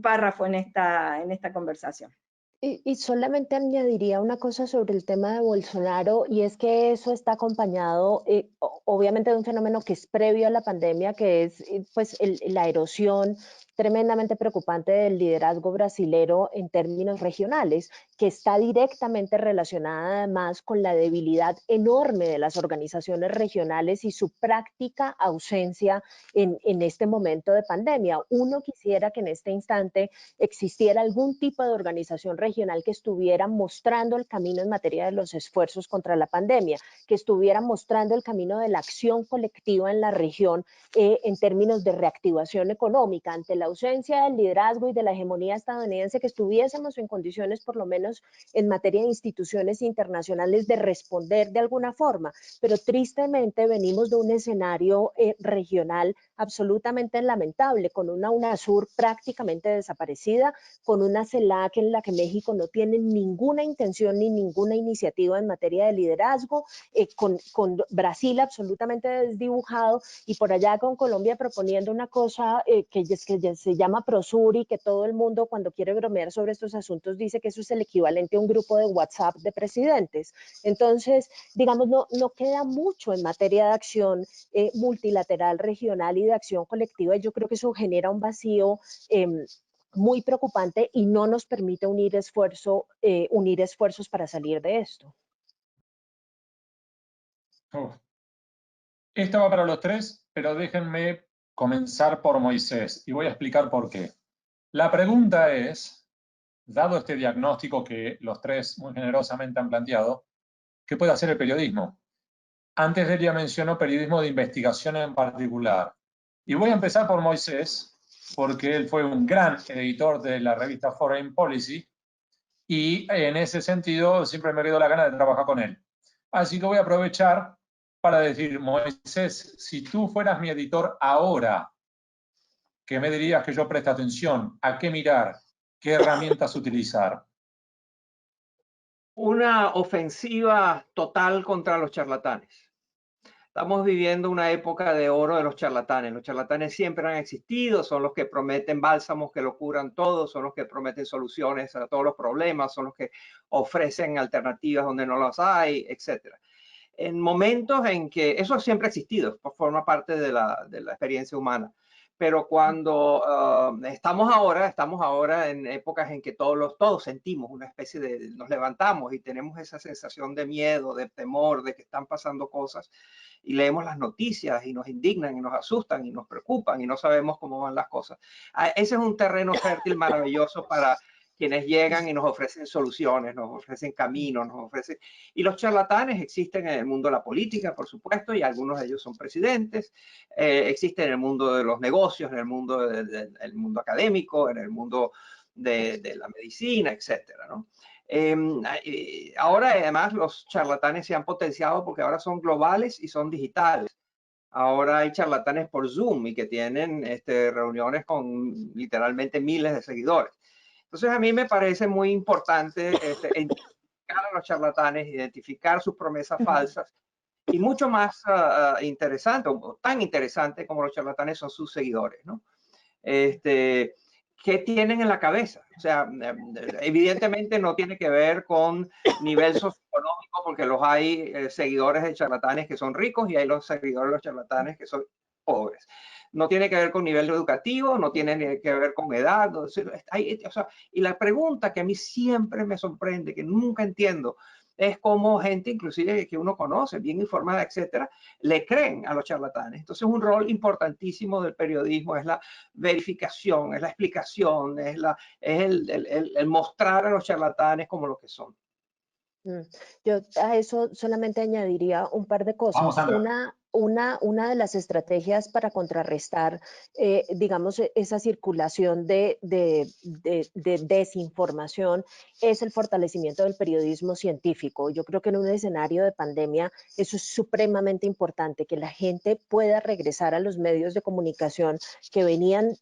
párrafo en esta conversación. Y solamente añadiría una cosa sobre el tema de Bolsonaro, y es que eso está acompañado, obviamente, de un fenómeno que es previo a la pandemia, que es pues la erosión tremendamente preocupante del liderazgo brasilero en términos regionales, que está directamente relacionada además con la debilidad enorme de las organizaciones regionales y su práctica ausencia en este momento de pandemia. Uno quisiera que en este instante existiera algún tipo de organización regional que estuviera mostrando el camino en materia de los esfuerzos contra la pandemia, que estuviera mostrando el camino de la acción colectiva en la región en términos de reactivación económica. Ante la ausencia del liderazgo y de la hegemonía estadounidense, que estuviésemos en condiciones, por lo menos en materia de instituciones internacionales, de responder de alguna forma. Pero tristemente venimos de un escenario regional absolutamente lamentable, con una UNASUR prácticamente desaparecida, con una CELAC en la que México no tiene ninguna intención ni ninguna iniciativa en materia de liderazgo, con Brasil absolutamente desdibujado, y por allá con Colombia proponiendo una cosa que se llama Prosur, y que todo el mundo cuando quiere bromear sobre estos asuntos dice que eso es el equivalente a un grupo de WhatsApp de presidentes. Entonces, digamos, no queda mucho en materia de acción multilateral, regional y de acción colectiva, y yo creo que eso genera un vacío muy preocupante y no nos permite unir esfuerzos para salir de esto. Esto va para los tres, pero déjenme comenzar por Moisés y voy a explicar por qué. La pregunta es, dado este diagnóstico que los tres muy generosamente han planteado, ¿qué puede hacer el periodismo? Antes Delia mencionó periodismo de investigación en particular. Y voy a empezar por Moisés, porque él fue un gran editor de la revista Foreign Policy, y en ese sentido siempre me quedó la gana de trabajar con él. Así que voy a aprovechar para decir, Moisés, si tú fueras mi editor ahora, ¿qué me dirías que yo preste atención? ¿A qué mirar? ¿Qué herramientas utilizar? Una ofensiva total contra los charlatanes. Estamos viviendo una época de oro de los charlatanes. Los charlatanes siempre han existido, son los que prometen bálsamos que lo curan todo, son los que prometen soluciones a todos los problemas, son los que ofrecen alternativas donde no las hay, etc. En momentos en que eso siempre ha existido, forma parte de la experiencia humana. Pero cuando estamos ahora en épocas en que todos sentimos una especie de, nos levantamos y tenemos esa sensación de miedo, de temor, de que están pasando cosas, y leemos las noticias y nos indignan y nos asustan y nos preocupan y no sabemos cómo van las cosas. Ese es un terreno fértil maravilloso para quienes llegan y nos ofrecen soluciones, nos ofrecen caminos, nos ofrecen... Y los charlatanes existen en el mundo de la política, por supuesto, y algunos de ellos son presidentes, existen en el mundo de los negocios, en el mundo, del mundo académico, en el mundo de la medicina, etcétera, ¿no? Ahora además los charlatanes se han potenciado porque ahora son globales y son digitales. Ahora hay charlatanes por Zoom y que tienen reuniones con literalmente miles de seguidores. Entonces a mí me parece muy importante identificar a los charlatanes, identificar sus promesas falsas, y mucho más interesante, o tan interesante como los charlatanes son sus seguidores, ¿no? ¿Qué tienen en la cabeza? O sea, evidentemente no tiene que ver con nivel socioeconómico, porque los hay seguidores de charlatanes que son ricos y hay los seguidores de los charlatanes que son pobres. No tiene que ver con nivel educativo, no tiene que ver con edad. O sea, y la pregunta que a mí siempre me sorprende, que nunca entiendo, es cómo gente, inclusive que uno conoce, bien informada, etcétera, le creen a los charlatanes. Entonces, un rol importantísimo del periodismo es la verificación, es la explicación, es el mostrar a los charlatanes como lo que son. Yo a eso solamente añadiría un par de cosas. Una de las estrategias para contrarrestar, digamos, esa circulación de desinformación es el fortalecimiento del periodismo científico. Yo creo que en un escenario de pandemia eso es supremamente importante, que la gente pueda regresar a los medios de comunicación que venían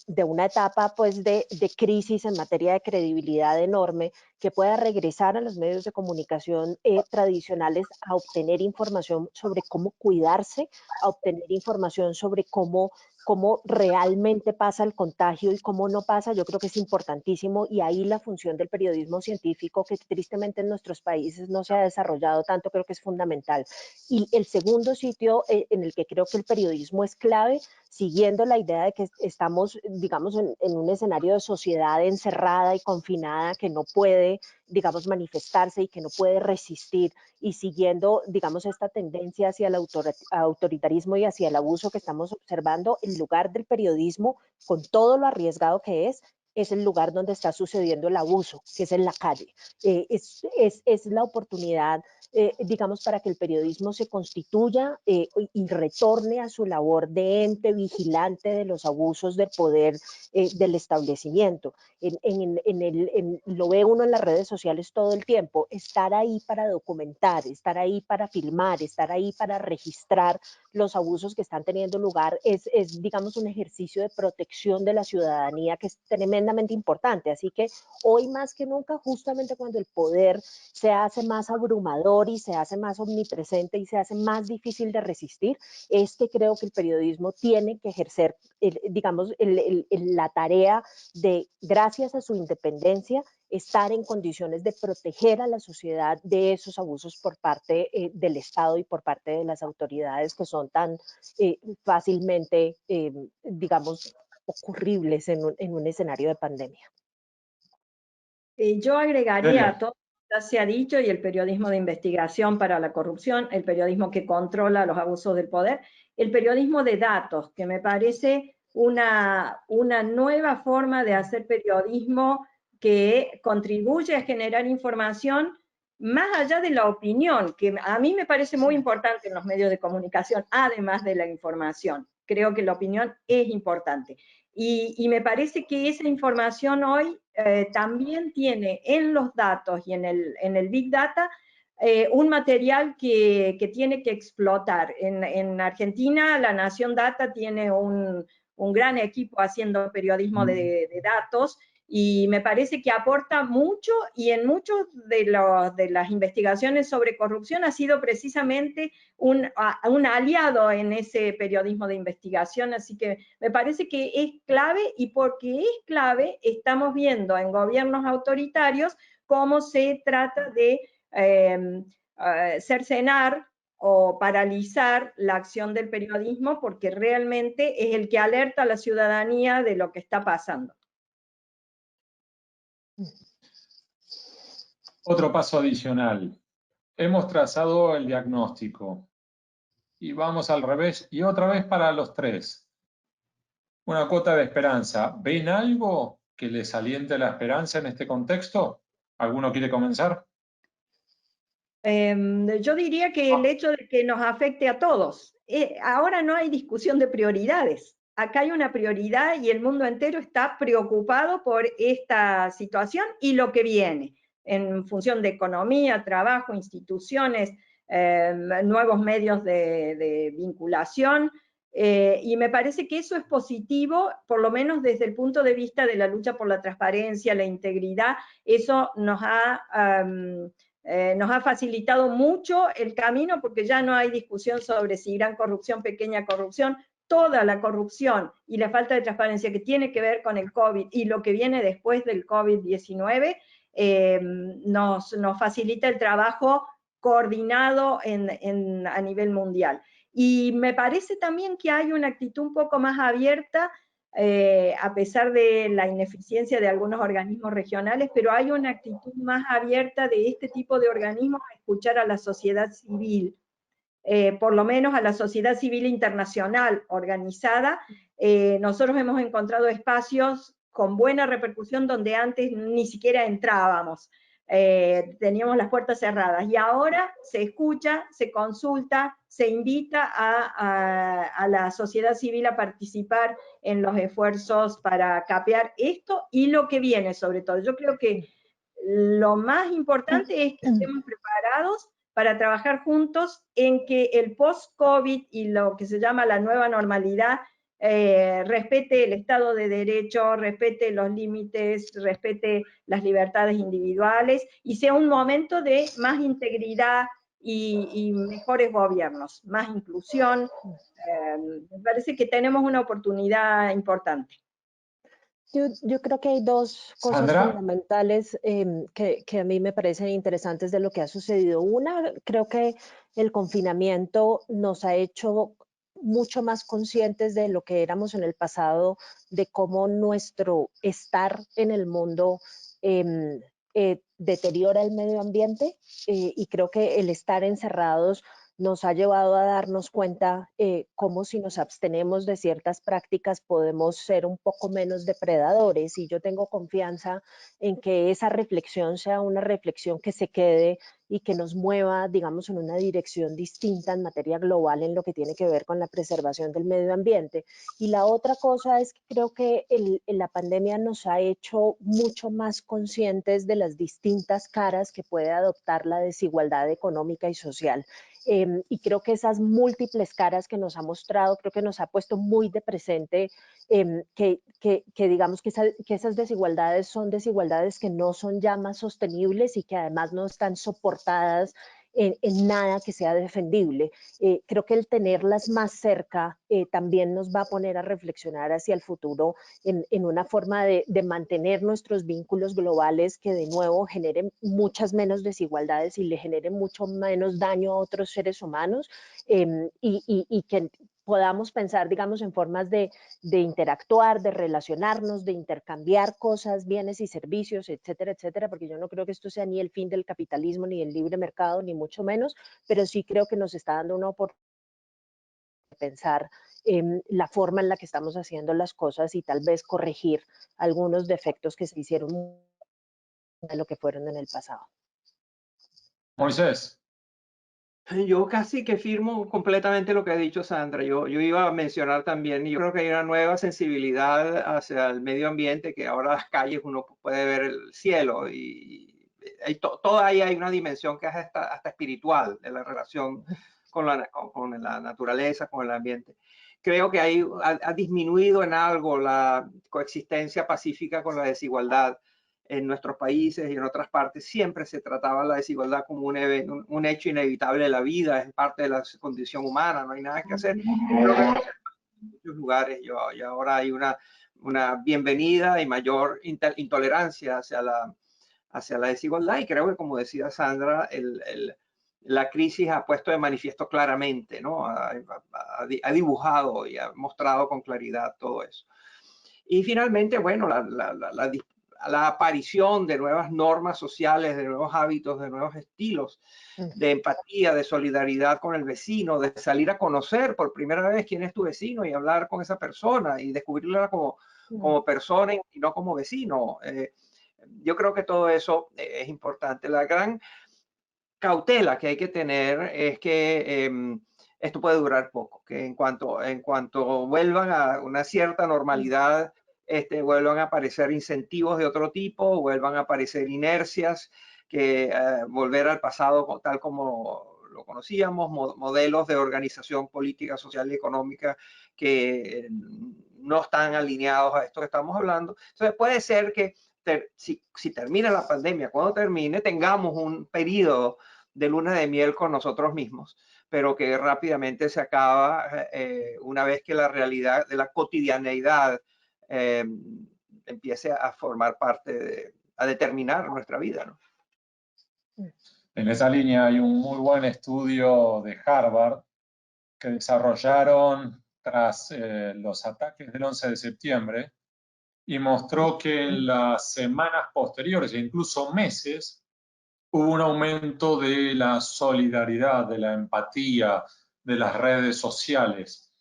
de una etapa pues, de crisis en materia de credibilidad enorme, que pueda regresar a los medios de comunicación tradicionales a obtener información sobre cómo cuidarse, a obtener información sobre cómo cómo realmente pasa el contagio y cómo no pasa, yo creo que es importantísimo, y ahí la función del periodismo científico, que tristemente en nuestros países no se ha desarrollado tanto, creo que es fundamental. Y el segundo sitio en el que creo que el periodismo es clave, siguiendo la idea de que estamos, digamos, en un escenario de sociedad encerrada y confinada que no puede, digamos, manifestarse y que no puede resistir, y siguiendo, digamos, esta tendencia hacia el autoritarismo y hacia el abuso que estamos observando, el lugar del periodismo, con todo lo arriesgado que es el lugar donde está sucediendo el abuso, que es en la calle. Es la oportunidad, digamos, para que el periodismo se constituya y retorne a su labor de ente vigilante de los abusos del poder del establecimiento. Lo ve uno en las redes sociales todo el tiempo, estar ahí para documentar, estar ahí para filmar, estar ahí para registrar los abusos que están teniendo lugar, es, digamos, un ejercicio de protección de la ciudadanía que es tremendamente importante. Así que hoy más que nunca, justamente cuando el poder se hace más abrumador y se hace más omnipresente y se hace más difícil de resistir, es que creo que el periodismo tiene que ejercer, digamos, la tarea de, gracias a su independencia, estar en condiciones de proteger a la sociedad de esos abusos por parte del Estado y por parte de las autoridades que son tan fácilmente, digamos, ocurribles en un escenario de pandemia. Yo agregaría a todo lo que ya se ha dicho, y el periodismo de investigación para la corrupción, el periodismo que controla los abusos del poder, el periodismo de datos, que me parece una nueva forma de hacer periodismo que contribuye a generar información más allá de la opinión, que a mí me parece muy importante en los medios de comunicación, además de la información. Creo que la opinión es importante. Y me parece que esa información hoy también tiene en los datos y en el Big Data un material que tiene que explotar. En Argentina, la Nación Data tiene un gran equipo haciendo periodismo de datos, y me parece que aporta mucho, y en muchos de las investigaciones sobre corrupción ha sido precisamente un aliado en ese periodismo de investigación. Así que me parece que es clave, y porque es clave estamos viendo en gobiernos autoritarios cómo se trata de cercenar o paralizar la acción del periodismo, porque realmente es el que alerta a la ciudadanía de lo que está pasando. Otro paso adicional. Hemos trazado el diagnóstico y vamos al revés y otra vez para los tres. Una cuota de esperanza. ¿Ven algo que les aliente la esperanza en este contexto? ¿Alguno quiere comenzar? Yo diría que el hecho de que nos afecte a todos. Ahora no hay discusión de prioridades. Acá hay una prioridad y el mundo entero está preocupado por esta situación y lo que viene, en función de economía, trabajo, instituciones, nuevos medios de vinculación. Y me parece que eso es positivo, por lo menos desde el punto de vista de la lucha por la transparencia, la integridad. Eso nos ha facilitado mucho el camino, porque ya no hay discusión sobre si gran corrupción, pequeña corrupción. Toda la corrupción y la falta de transparencia que tiene que ver con el COVID y lo que viene después del COVID-19 nos facilita el trabajo coordinado a nivel mundial. Y me parece también que hay una actitud un poco más abierta, a pesar de la ineficiencia de algunos organismos regionales, pero hay una actitud más abierta de este tipo de organismos a escuchar a la sociedad civil, por lo menos a la sociedad civil internacional organizada. Nosotros hemos encontrado espacios con buena repercusión donde antes ni siquiera entrábamos. Teníamos las puertas cerradas, y ahora se escucha, se consulta, se invita a la sociedad civil a participar en los esfuerzos para capear esto y lo que viene, sobre todo. Yo creo que lo más importante es que estemos preparados para trabajar juntos en que el post-COVID y lo que se llama la nueva normalidad respete el Estado de Derecho, respete los límites, respete las libertades individuales, y sea un momento de más integridad y mejores gobiernos, más inclusión. Me parece que tenemos una oportunidad importante. Yo creo que hay dos cosas Sandra. fundamentales que a mí me parecen interesantes de lo que ha sucedido. Una, creo que el confinamiento nos ha hecho mucho más conscientes de lo que éramos en el pasado, de cómo nuestro estar en el mundo deteriora el medio ambiente, y creo que el estar encerrados nos ha llevado a darnos cuenta cómo si nos abstenemos de ciertas prácticas podemos ser un poco menos depredadores, y yo tengo confianza en que esa reflexión sea una reflexión que se quede y que nos mueva, digamos, en una dirección distinta en materia global en lo que tiene que ver con la preservación del medio ambiente. Y la otra cosa es que creo que la pandemia nos ha hecho mucho más conscientes de las distintas caras que puede adoptar la desigualdad económica y social. Y creo que esas múltiples caras que nos ha mostrado, creo que nos ha puesto muy de presente que digamos que esas desigualdades son desigualdades que no son ya más sostenibles y que además no están soportadas en nada que sea defendible. Creo que el tenerlas más cerca también nos va a poner a reflexionar hacia el futuro en una forma de mantener nuestros vínculos globales que de nuevo generen muchas menos desigualdades y le generen mucho menos daño a otros seres humanos, y que podamos pensar, digamos, en formas de interactuar, de relacionarnos, de intercambiar cosas, bienes y servicios, etcétera, etcétera, porque yo no creo que esto sea ni el fin del capitalismo, ni el libre mercado, ni mucho menos, pero sí creo que nos está dando una oportunidad de pensar la forma en la que estamos haciendo las cosas y tal vez corregir algunos defectos que se hicieron de lo que fueron en el pasado. Moisés. Yo casi que firmo completamente lo que ha dicho Sandra. Yo iba a mencionar también, yo creo que hay una nueva sensibilidad hacia el medio ambiente, que ahora las calles uno puede ver el cielo y toda ahí hay una dimensión que es hasta espiritual de la relación con la naturaleza, con el ambiente. Creo que ha disminuido en algo la coexistencia pacífica con la desigualdad. En nuestros países y en otras partes siempre se trataba la desigualdad como un hecho inevitable de la vida, es parte de la condición humana, no hay nada que hacer. Creo que en muchos lugares y ahora hay una bienvenida y mayor intolerancia hacia la desigualdad, y creo que, como decía Sandra, la crisis ha puesto de manifiesto claramente, ¿no? Ha dibujado y ha mostrado con claridad todo eso. Y finalmente, bueno, la aparición de nuevas normas sociales, de nuevos hábitos, de nuevos estilos de empatía, de solidaridad con el vecino, de salir a conocer por primera vez quién es tu vecino y hablar con esa persona y descubrirla como persona y no como vecino. Yo creo que todo eso es importante. La gran cautela que hay que tener es que esto puede durar poco, que en cuanto vuelvan a una cierta normalidad, vuelvan a aparecer incentivos de otro tipo, vuelvan a aparecer inercias, que volver al pasado tal como lo conocíamos, modelos de organización política, social y económica que no están alineados a esto que estamos hablando. Entonces puede ser que si termina la pandemia, cuando termine, tengamos un periodo de luna de miel con nosotros mismos, pero que rápidamente se acaba una vez que la realidad de la cotidianeidad empiece a formar parte, a determinar nuestra vida, ¿no? En esa línea hay un muy buen estudio de Harvard que desarrollaron tras los ataques del 11 de septiembre y mostró que en las semanas posteriores e incluso meses hubo un aumento de la solidaridad, de la empatía, de las redes sociales,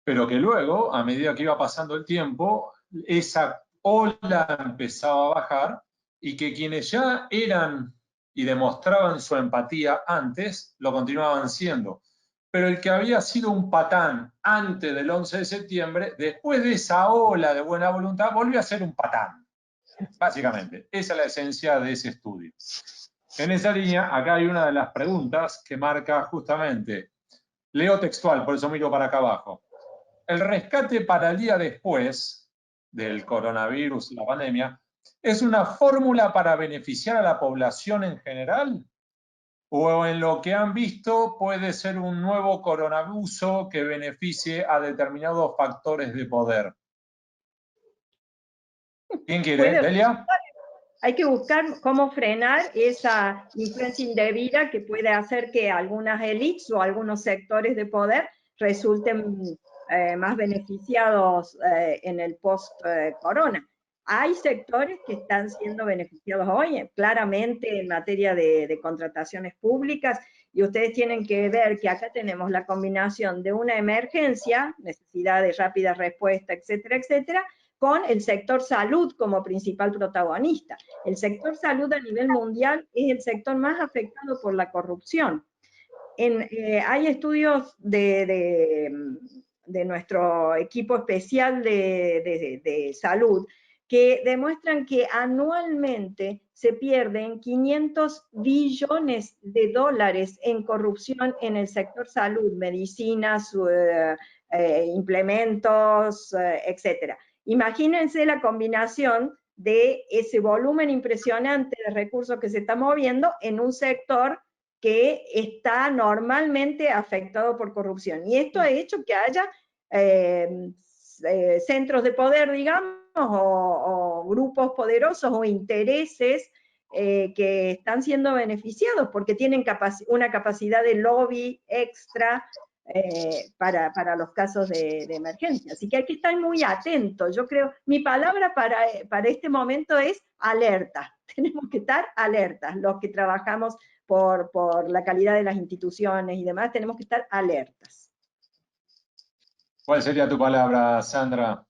pero que luego, a medida que iba pasando el tiempo, esa ola empezaba a bajar y que quienes ya eran y demostraban su empatía antes, lo continuaban siendo. Pero el que había sido un patán antes del 11 de septiembre, después de esa ola de buena voluntad, volvió a ser un patán. Básicamente, esa es la esencia de ese estudio. En esa línea, acá hay una de las preguntas que marca justamente, leo textual, por eso miro para acá abajo. El rescate para el día después del coronavirus, la pandemia, ¿es una fórmula para beneficiar a la población en general? o en lo que han visto puede ser un nuevo coronabuso que beneficie a determinados factores de poder? ¿Quién quiere? ¿Delia? Hay que buscar cómo frenar esa influencia indebida que puede hacer que algunas élites o algunos sectores de poder resulten más beneficiados en el post-corona. Hay sectores que están siendo beneficiados hoy, claramente en materia de contrataciones públicas, y ustedes tienen que ver que acá tenemos la combinación de una emergencia, necesidad de rápida respuesta, etcétera, etcétera, con el sector salud como principal protagonista. El sector salud a nivel mundial es el sector más afectado por la corrupción. Hay estudios de nuestro equipo especial de salud que demuestran que anualmente se pierden 500 billones de dólares en corrupción en el sector salud, medicinas, implementos, etcétera. Imagínense la combinación de ese volumen impresionante de recursos que se está moviendo en un sector que está normalmente afectado por corrupción. Y esto ha hecho que haya centros de poder, digamos, o grupos poderosos o intereses que están siendo beneficiados porque tienen una capacidad de lobby extra para los casos de emergencia. Así que hay que estar muy atentos. Yo creo, mi palabra para este momento es alerta. Tenemos que estar alertas. Los que trabajamos por la calidad de las instituciones y demás, tenemos que estar alertas. ¿Cuál sería tu palabra, Sandra?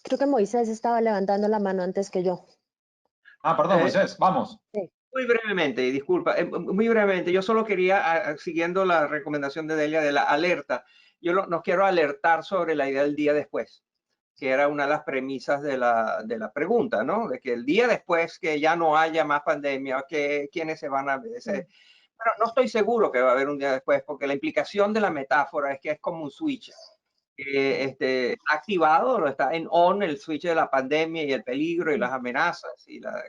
Creo que Moisés estaba levantando la mano antes que yo. Ah, perdón, Moisés, vamos. Sí. Muy brevemente, disculpa, muy brevemente, yo solo quería, siguiendo la recomendación de Delia de la alerta, yo nos quiero alertar sobre la idea del día después, que era una de las premisas de la pregunta, ¿no? De que el día después que ya no haya más pandemia, que quiénes se van a... Pero no estoy seguro que va a haber un día después, porque la implicación de la metáfora es que es como un switch. Activado, está en on el switch de la pandemia y el peligro y las amenazas y la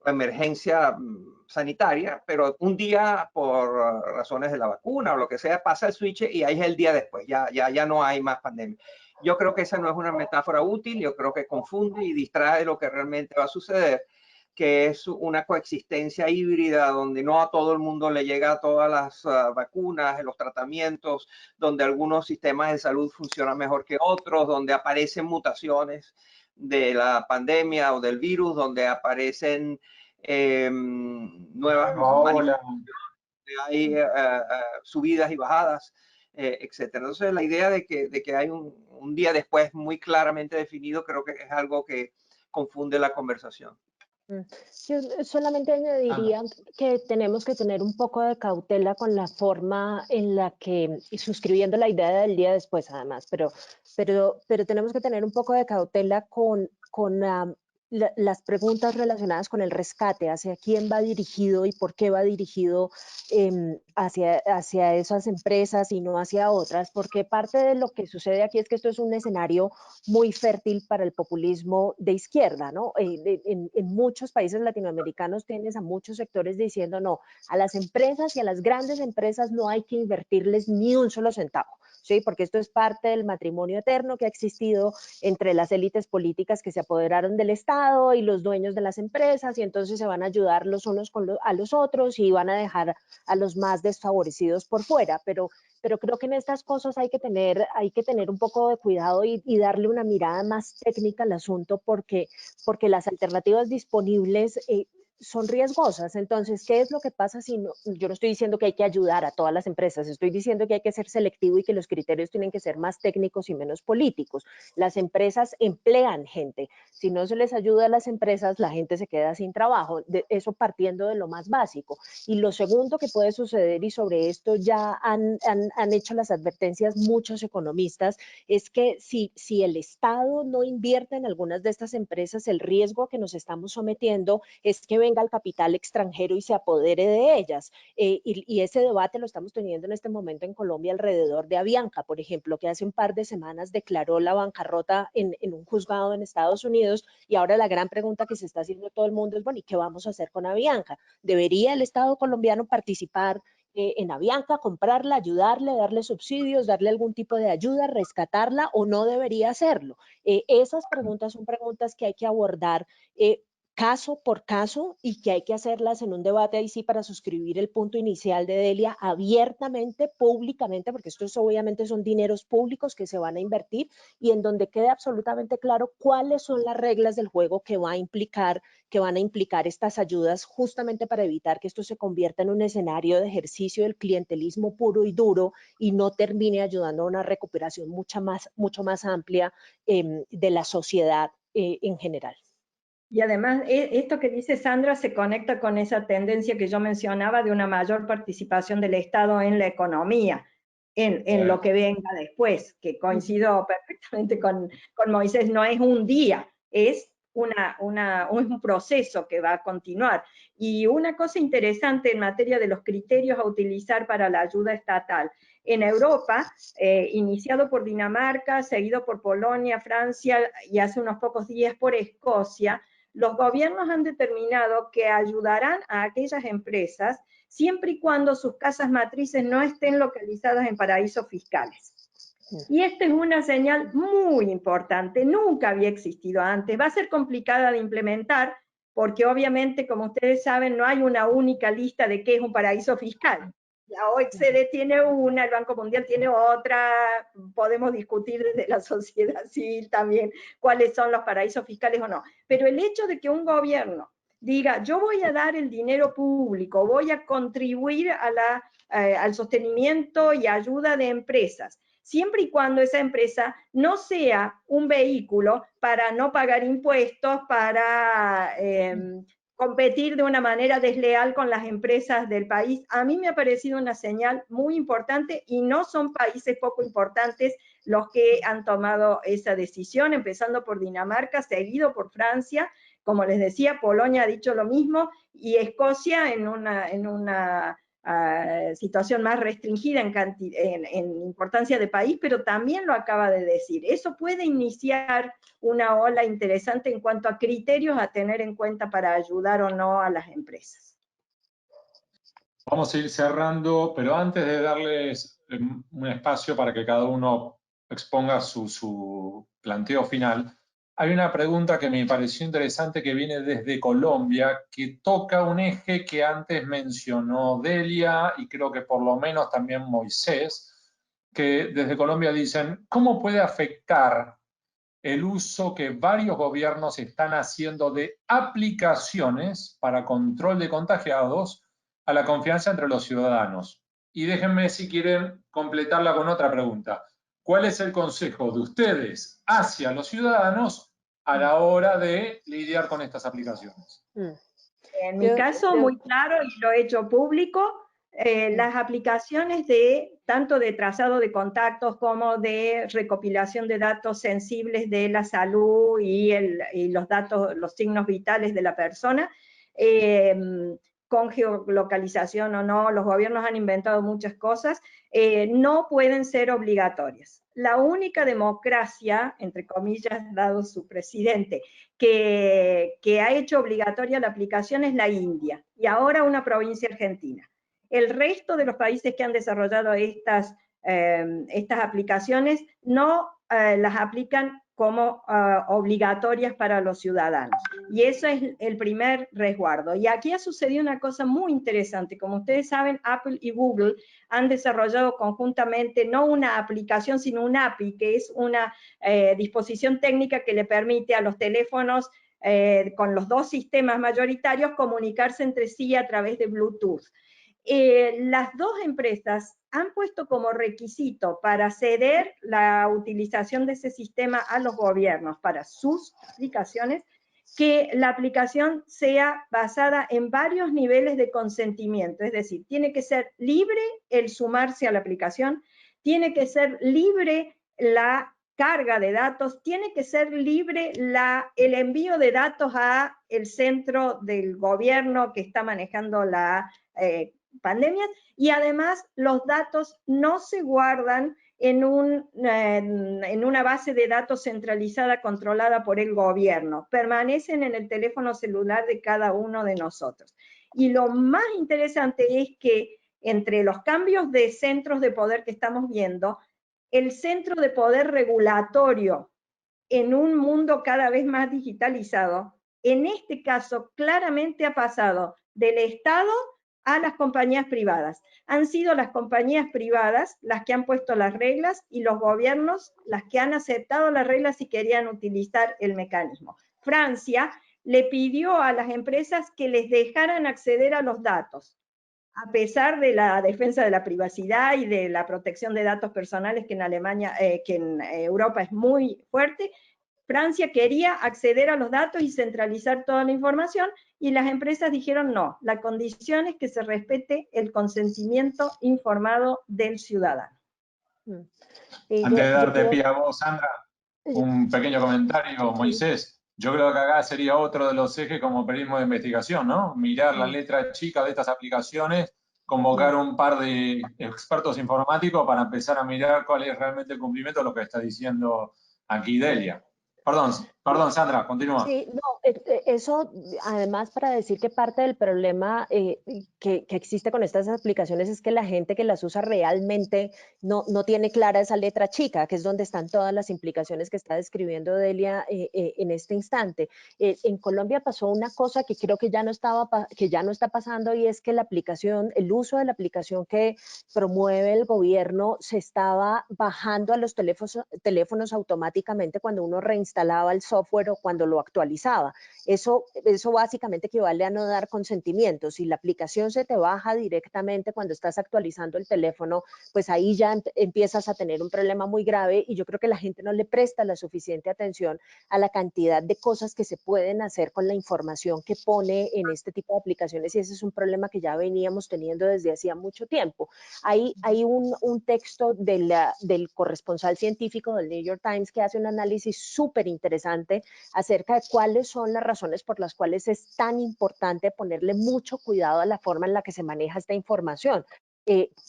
emergencia sanitaria, pero un día por razones de la vacuna o lo que sea pasa el switch y ahí es el día después, ya no hay más pandemia. Yo creo que esa no es una metáfora útil, yo creo que confunde y distrae lo que realmente va a suceder, que es una coexistencia híbrida donde no a todo el mundo le llega a todas las vacunas, los tratamientos, donde algunos sistemas de salud funcionan mejor que otros, donde aparecen mutaciones de la pandemia o del virus, donde aparecen nuevas manifestaciones, hay subidas y bajadas, etcétera. Entonces, la idea de que hay un día después muy claramente definido, creo que es algo que confunde la conversación. Yo solamente añadiría que tenemos que tener un poco de cautela con la forma en la que, y suscribiendo la idea del día después además, pero tenemos que tener un poco de cautela con las preguntas relacionadas con el rescate, hacia quién va dirigido y por qué va dirigido hacia esas empresas y no hacia otras, porque parte de lo que sucede aquí es que esto es un escenario muy fértil para el populismo de izquierda, ¿no? En muchos países latinoamericanos tienes a muchos sectores diciendo no, a las empresas y a las grandes empresas no hay que invertirles ni un solo centavo, ¿sí? Porque esto es parte del matrimonio eterno que ha existido entre las élites políticas que se apoderaron del Estado y los dueños de las empresas, y entonces se van a ayudar los unos a los otros y van a dejar a los más desfavorecidos por fuera, pero creo que en estas cosas hay que tener un poco de cuidado y darle una mirada más técnica al asunto porque las alternativas disponibles son riesgosas. Entonces, ¿qué es lo que pasa si no? Yo no estoy diciendo que hay que ayudar a todas las empresas, estoy diciendo que hay que ser selectivo y que los criterios tienen que ser más técnicos y menos políticos. Las empresas emplean gente. Si no se les ayuda a las empresas, la gente se queda sin trabajo. Eso partiendo de lo más básico. Y lo segundo que puede suceder, y sobre esto ya han hecho las advertencias muchos economistas, es que si el Estado no invierte en algunas de estas empresas, el riesgo a que nos estamos sometiendo es que venga el capital extranjero y se apodere de ellas. Y ese debate lo estamos teniendo en este momento en Colombia alrededor de Avianca, por ejemplo, que hace un par de semanas declaró la bancarrota en un juzgado en Estados Unidos, y ahora la gran pregunta que se está haciendo todo el mundo es, bueno, ¿y qué vamos a hacer con Avianca? ¿Debería el Estado colombiano participar en Avianca, comprarla, ayudarle, darle subsidios, darle algún tipo de ayuda, rescatarla, o no debería hacerlo? Esas preguntas son preguntas que hay que abordar caso por caso, y que hay que hacerlas en un debate ahí sí, para suscribir el punto inicial de Delia, abiertamente, públicamente, porque estos obviamente son dineros públicos que se van a invertir, y en donde quede absolutamente claro cuáles son las reglas del juego que van a implicar estas ayudas, justamente para evitar que esto se convierta en un escenario de ejercicio del clientelismo puro y duro y no termine ayudando a una recuperación mucho más amplia de la sociedad en general. Y además, esto que dice Sandra se conecta con esa tendencia que yo mencionaba de una mayor participación del Estado en la economía, en lo que venga después, que coincido perfectamente con Moisés. No es un día, es un proceso que va a continuar. Y una cosa interesante en materia de los criterios a utilizar para la ayuda estatal. En Europa, iniciado por Dinamarca, seguido por Polonia, Francia y hace unos pocos días por Escocia, los gobiernos han determinado que ayudarán a aquellas empresas siempre y cuando sus casas matrices no estén localizadas en paraísos fiscales. Y esta es una señal muy importante, nunca había existido antes. Va a ser complicada de implementar porque obviamente, como ustedes saben, no hay una única lista de qué es un paraíso fiscal. La OECD tiene una, el Banco Mundial tiene otra, podemos discutir desde la sociedad civil también cuáles son los paraísos fiscales o no. Pero el hecho de que un gobierno diga, yo voy a dar el dinero público, voy a contribuir al sostenimiento y ayuda de empresas, siempre y cuando esa empresa no sea un vehículo para no pagar impuestos, para competir de una manera desleal con las empresas del país, a mí me ha parecido una señal muy importante, y no son países poco importantes los que han tomado esa decisión, empezando por Dinamarca, seguido por Francia. Como les decía, Polonia ha dicho lo mismo, y Escocia en una situación más restringida en importancia de país, pero también lo acaba de decir. Eso puede iniciar una ola interesante en cuanto a criterios a tener en cuenta para ayudar o no a las empresas. Vamos a ir cerrando, pero antes de darles un espacio para que cada uno exponga su planteo final, hay una pregunta que me pareció interesante que viene desde Colombia, que toca un eje que antes mencionó Delia y creo que por lo menos también Moisés, que desde Colombia dicen, ¿cómo puede afectar el uso que varios gobiernos están haciendo de aplicaciones para control de contagiados a la confianza entre los ciudadanos? Y déjenme, si quieren, completarla con otra pregunta. ¿Cuál es el consejo de ustedes hacia los ciudadanos a la hora de lidiar con estas aplicaciones? En mi caso, muy claro, y lo he hecho público, las aplicaciones tanto de trazado de contactos como de recopilación de datos sensibles de la salud y los datos, los signos vitales de la persona, con geolocalización o no, los gobiernos han inventado muchas cosas, no pueden ser obligatorias. La única democracia, entre comillas, dado su presidente, que ha hecho obligatoria la aplicación es la India, y ahora una provincia argentina. El resto de los países que han desarrollado estas aplicaciones no las aplican como obligatorias para los ciudadanos. Y eso es el primer resguardo. Y aquí ha sucedido una cosa muy interesante. Como ustedes saben, Apple y Google han desarrollado conjuntamente no una aplicación, sino un API, que es una disposición técnica que le permite a los teléfonos con los dos sistemas mayoritarios comunicarse entre sí a través de Bluetooth. Las dos empresas han puesto como requisito para ceder la utilización de ese sistema a los gobiernos para sus aplicaciones, que la aplicación sea basada en varios niveles de consentimiento, es decir, tiene que ser libre el sumarse a la aplicación, tiene que ser libre la carga de datos, tiene que ser libre el envío de datos a el centro del gobierno que está manejando la pandemia, y además los datos no se guardan en una base de datos centralizada controlada por el gobierno, permanecen en el teléfono celular de cada uno de nosotros. Y lo más interesante es que entre los cambios de centros de poder que estamos viendo, el centro de poder regulatorio en un mundo cada vez más digitalizado, en este caso claramente ha pasado del Estado a las compañías privadas. Han sido las compañías privadas las que han puesto las reglas y los gobiernos las que han aceptado las reglas y querían utilizar el mecanismo. Francia le pidió a las empresas que les dejaran acceder a los datos, a pesar de la defensa de la privacidad y de la protección de datos personales que en Alemania, que en Europa es muy fuerte. Francia quería acceder a los datos y centralizar toda la información, y las empresas dijeron no, la condición es que se respete el consentimiento informado del ciudadano. Antes de darte pie a vos, Sandra, un pequeño comentario, Moisés. Yo creo que acá sería otro de los ejes como periodismo de investigación, ¿no? Mirar la letra chica de estas aplicaciones, convocar un par de expertos informáticos para empezar a mirar cuál es realmente el cumplimiento de lo que está diciendo aquí Delia. Perdón, Sandra, continúa. Sí, no, eso además para decir que parte del problema que existe con estas aplicaciones es que la gente que las usa realmente no tiene clara esa letra chica, que es donde están todas las implicaciones que está describiendo Delia en este instante. En Colombia pasó una cosa que creo que ya no está pasando, y es que el uso de la aplicación que promueve el gobierno se estaba bajando a los teléfonos automáticamente cuando uno reinstalaba el software o cuando lo actualizaba. Eso básicamente equivale a no dar consentimiento. Si la aplicación se te baja directamente cuando estás actualizando el teléfono, pues ahí ya empiezas a tener un problema muy grave, y yo creo que la gente no le presta la suficiente atención a la cantidad de cosas que se pueden hacer con la información que pone en este tipo de aplicaciones, y ese es un problema que ya veníamos teniendo desde hacía mucho tiempo. Hay un texto del corresponsal científico del New York Times que hace un análisis súper interesante acerca de cuáles son las razones por las cuales es tan importante ponerle mucho cuidado a la forma en la que se maneja esta información.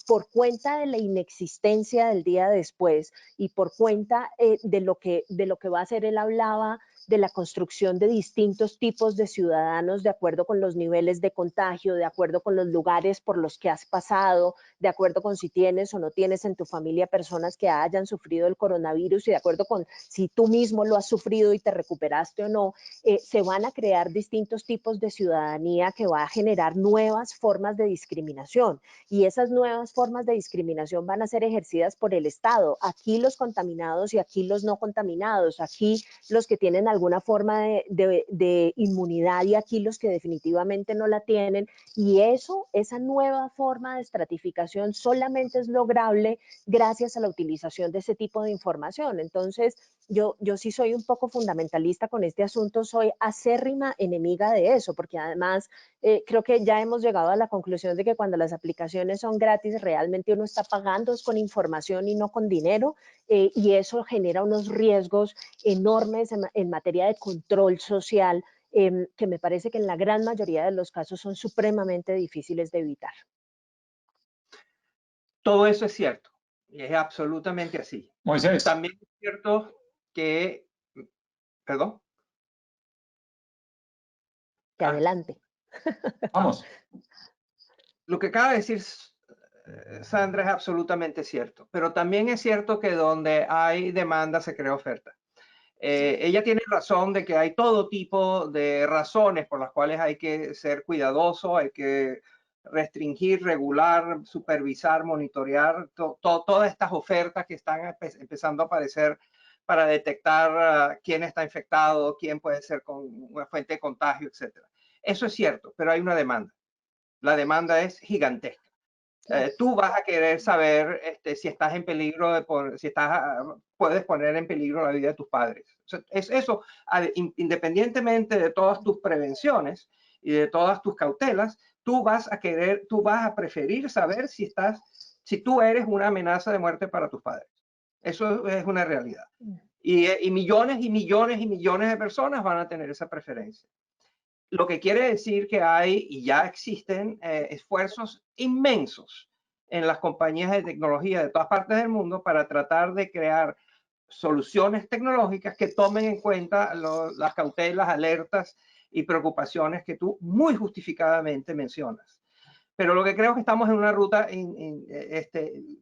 Por cuenta de la inexistencia del día después y por cuenta de lo que va a ser, él hablaba de la construcción de distintos tipos de ciudadanos de acuerdo con los niveles de contagio, de acuerdo con los lugares por los que has pasado, de acuerdo con si tienes o no tienes en tu familia personas que hayan sufrido el coronavirus, y de acuerdo con si tú mismo lo has sufrido y te recuperaste o no. Se van a crear distintos tipos de ciudadanía que va a generar nuevas formas de discriminación, y esas nuevas formas de discriminación van a ser ejercidas por el Estado. Aquí los contaminados y aquí los no contaminados, aquí los que tienen alguna forma de inmunidad y aquí los que definitivamente no la tienen, y esa nueva forma de estratificación solamente es lograble gracias a la utilización de ese tipo de información. Entonces, yo sí soy un poco fundamentalista con este asunto, soy acérrima enemiga de eso, porque además creo que ya hemos llegado a la conclusión de que cuando las aplicaciones son gratis, realmente uno está pagando con información y no con dinero, y eso genera unos riesgos enormes en materia de control social, que me parece que en la gran mayoría de los casos son supremamente difíciles de evitar. Todo eso es cierto, y es absolutamente así. Moisés. También es cierto que, perdón. Adelante. Vamos. Lo que acaba de decir Sandra es absolutamente cierto, pero también es cierto que donde hay demanda se crea oferta. Ella tiene razón de que hay todo tipo de razones por las cuales hay que ser cuidadoso, hay que restringir, regular, supervisar, monitorear todas estas ofertas que están empezando a aparecer para detectar quién está infectado, quién puede ser con una fuente de contagio, etc. Eso es cierto, pero hay una demanda. La demanda es gigantesca. Tú vas a querer saber si estás en peligro, puedes poner en peligro la vida de tus padres. Eso, independientemente de todas tus prevenciones y de todas tus cautelas, tú vas a preferir saber si tú eres una amenaza de muerte para tus padres. Eso es una realidad. Y millones y millones y millones de personas van a tener esa preferencia. Lo que quiere decir que hay y ya existen esfuerzos inmensos en las compañías de tecnología de todas partes del mundo para tratar de crear soluciones tecnológicas que tomen en cuenta las cautelas, alertas y preocupaciones que tú muy justificadamente mencionas. Pero lo que creo que estamos en una ruta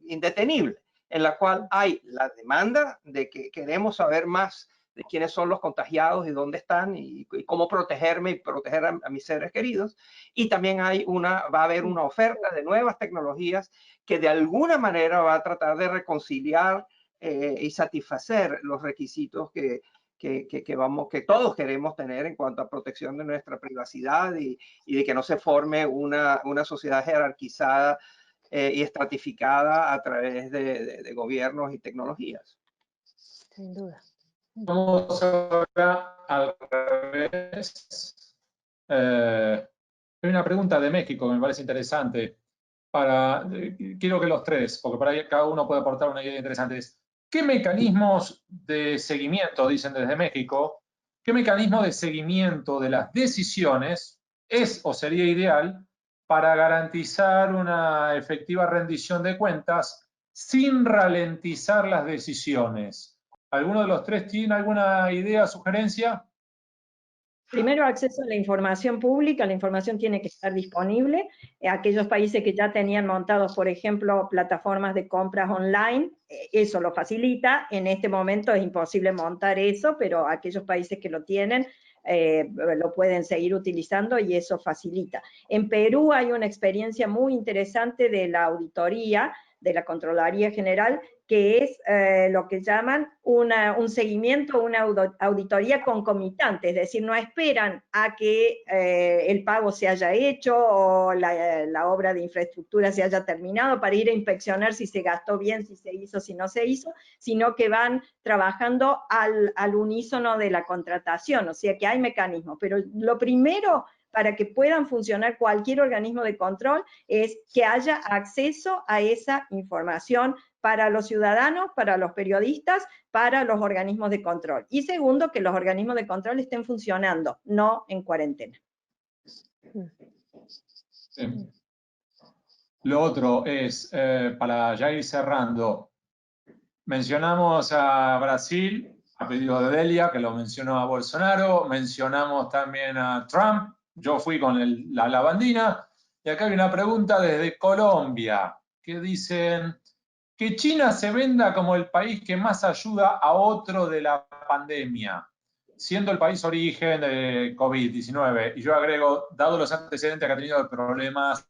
indetenible, en la cual hay la demanda de que queremos saber más de quiénes son los contagiados y dónde están y cómo protegerme y proteger a mis seres queridos. Y también va a haber una oferta de nuevas tecnologías que de alguna manera va a tratar de reconciliar y satisfacer los requisitos que todos queremos tener en cuanto a protección de nuestra privacidad y de que no se forme una sociedad jerarquizada y estratificada a través de gobiernos y tecnologías. Sin duda. Vamos ahora al revés. Hay una pregunta de México que me parece interesante. Quiero que los tres, porque para ahí cada uno puede aportar una idea interesante. ¿Qué mecanismos de seguimiento, dicen desde México, qué mecanismo de seguimiento de las decisiones es o sería ideal para garantizar una efectiva rendición de cuentas sin ralentizar las decisiones? ¿Alguno de los tres tiene alguna idea, sugerencia? Primero, acceso a la información pública. La información tiene que estar disponible. Aquellos países que ya tenían montados, por ejemplo, plataformas de compras online, eso lo facilita. En este momento es imposible montar eso, pero aquellos países que lo tienen lo pueden seguir utilizando y eso facilita. En Perú hay una experiencia muy interesante de la auditoría, de la Contraloría General, que es lo que llaman un seguimiento, una auditoría concomitante, es decir, no esperan a que el pago se haya hecho o la obra de infraestructura se haya terminado para ir a inspeccionar si se gastó bien, si se hizo, si no se hizo, sino que van trabajando al unísono de la contratación, o sea que hay mecanismos, pero lo primero para que puedan funcionar cualquier organismo de control es que haya acceso a esa información para los ciudadanos, para los periodistas, para los organismos de control. Y segundo, que los organismos de control estén funcionando, no en cuarentena. Lo otro es, para ya ir cerrando, mencionamos a Brasil, a pedido de Delia, que lo mencionó a Bolsonaro, mencionamos también a Trump, yo fui con la lavandina, y acá hay una pregunta desde Colombia, que dicen que China se venda como el país que más ayuda a otro de la pandemia, siendo el país origen de COVID-19. Y yo agrego, dado los antecedentes que ha tenido de problemas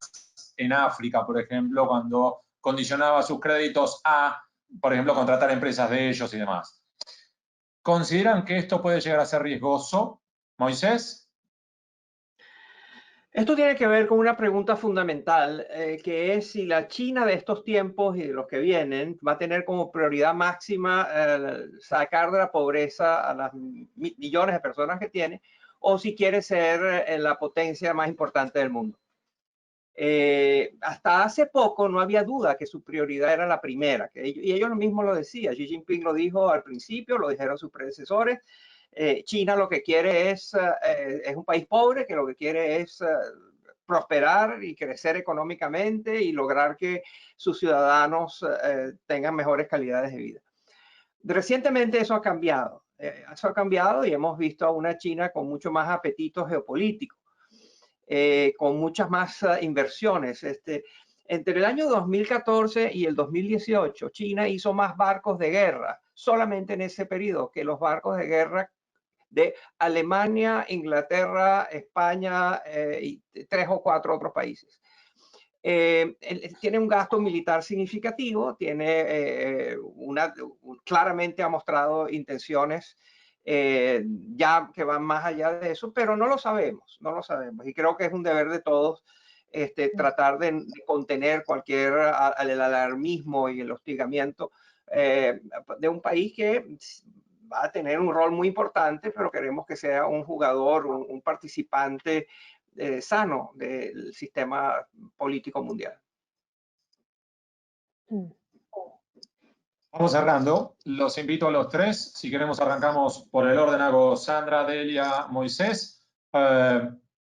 en África, por ejemplo, cuando condicionaba sus créditos a, por ejemplo, contratar empresas de ellos y demás. ¿Consideran que esto puede llegar a ser riesgoso? Moisés. Esto tiene que ver con una pregunta fundamental, que es si la China de estos tiempos y de los que vienen va a tener como prioridad máxima sacar de la pobreza a las millones de personas que tiene, o si quiere ser la potencia más importante del mundo. Hasta hace poco no había duda que su prioridad era la primera, y ellos mismos lo decían. Xi Jinping lo dijo al principio, lo dijeron sus predecesores. China lo que quiere es un país pobre, que lo que quiere es prosperar y crecer económicamente y lograr que sus ciudadanos tengan mejores calidades de vida. Recientemente eso ha cambiado. Y hemos visto a una China con mucho más apetito geopolítico, con muchas más inversiones. Entre el año 2014 y el 2018, China hizo más barcos de guerra solamente en ese periodo que los barcos de guerra de Alemania, Inglaterra, España y 3 o 4 otros países. Tiene un gasto militar significativo, claramente ha mostrado intenciones ya que van más allá de eso, pero no lo sabemos. Y creo que es un deber de todos tratar de contener cualquier el alarmismo y el hostigamiento de un país que va a tener un rol muy importante, pero queremos que sea un jugador, un participante sano del sistema político mundial. Vamos cerrando. Los invito a los tres. Si queremos arrancamos por el orden. Hago Sandra, Delia, Moisés.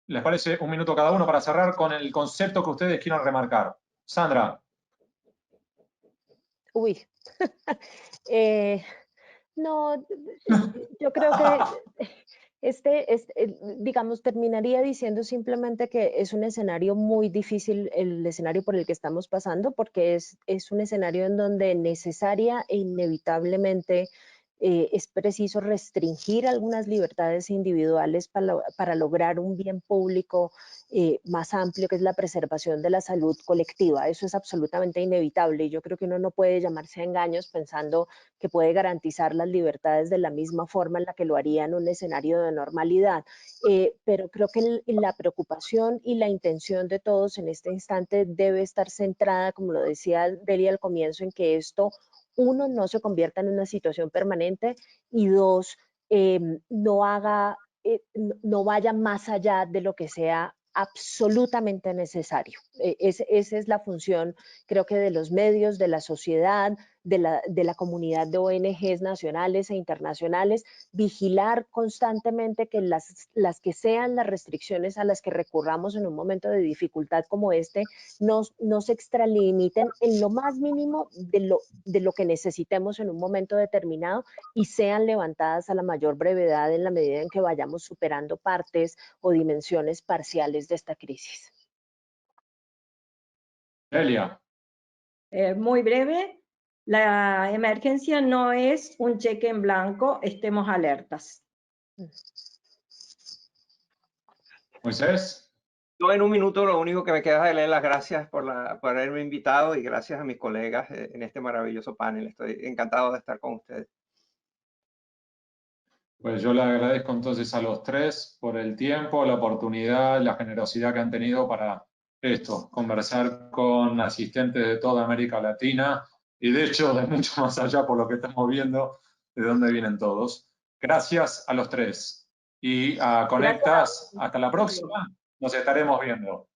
¿Les parece un minuto cada uno para cerrar con el concepto que ustedes quieran remarcar? Sandra. Uy. No, yo creo que digamos, terminaría diciendo simplemente que es un escenario muy difícil, el escenario por el que estamos pasando, porque es un escenario en donde necesaria e inevitablemente es preciso restringir algunas libertades individuales para lograr un bien público más amplio, que es la preservación de la salud colectiva. Eso es absolutamente inevitable y yo creo que uno no puede llamarse a engaños pensando que puede garantizar las libertades de la misma forma en la que lo haría en un escenario de normalidad. Pero creo que la preocupación y la intención de todos en este instante debe estar centrada, como lo decía Delia al comienzo, en que esto, uno, no se convierta en una situación permanente y dos, no vaya más allá de lo que sea absolutamente necesario. Esa es la función, creo que de los medios, de la sociedad, de la comunidad de ONGs nacionales e internacionales, vigilar constantemente que las que sean las restricciones a las que recurramos en un momento de dificultad como este no se extralimiten en lo más mínimo de lo que necesitemos en un momento determinado y sean levantadas a la mayor brevedad en la medida en que vayamos superando partes o dimensiones parciales de esta crisis. Delia. Muy breve. La emergencia no es un cheque en blanco, estemos alertas. Moisés. Yo en un minuto lo único que me queda es darle las gracias por haberme invitado y gracias a mis colegas en este maravilloso panel. Estoy encantado de estar con ustedes. Pues yo le agradezco entonces a los tres por el tiempo, la oportunidad, la generosidad que han tenido para esto, conversar con asistentes de toda América Latina y de hecho de mucho más allá por lo que estamos viendo, de dónde vienen todos. Gracias a los tres. Y a Conectas, hasta la próxima, nos estaremos viendo.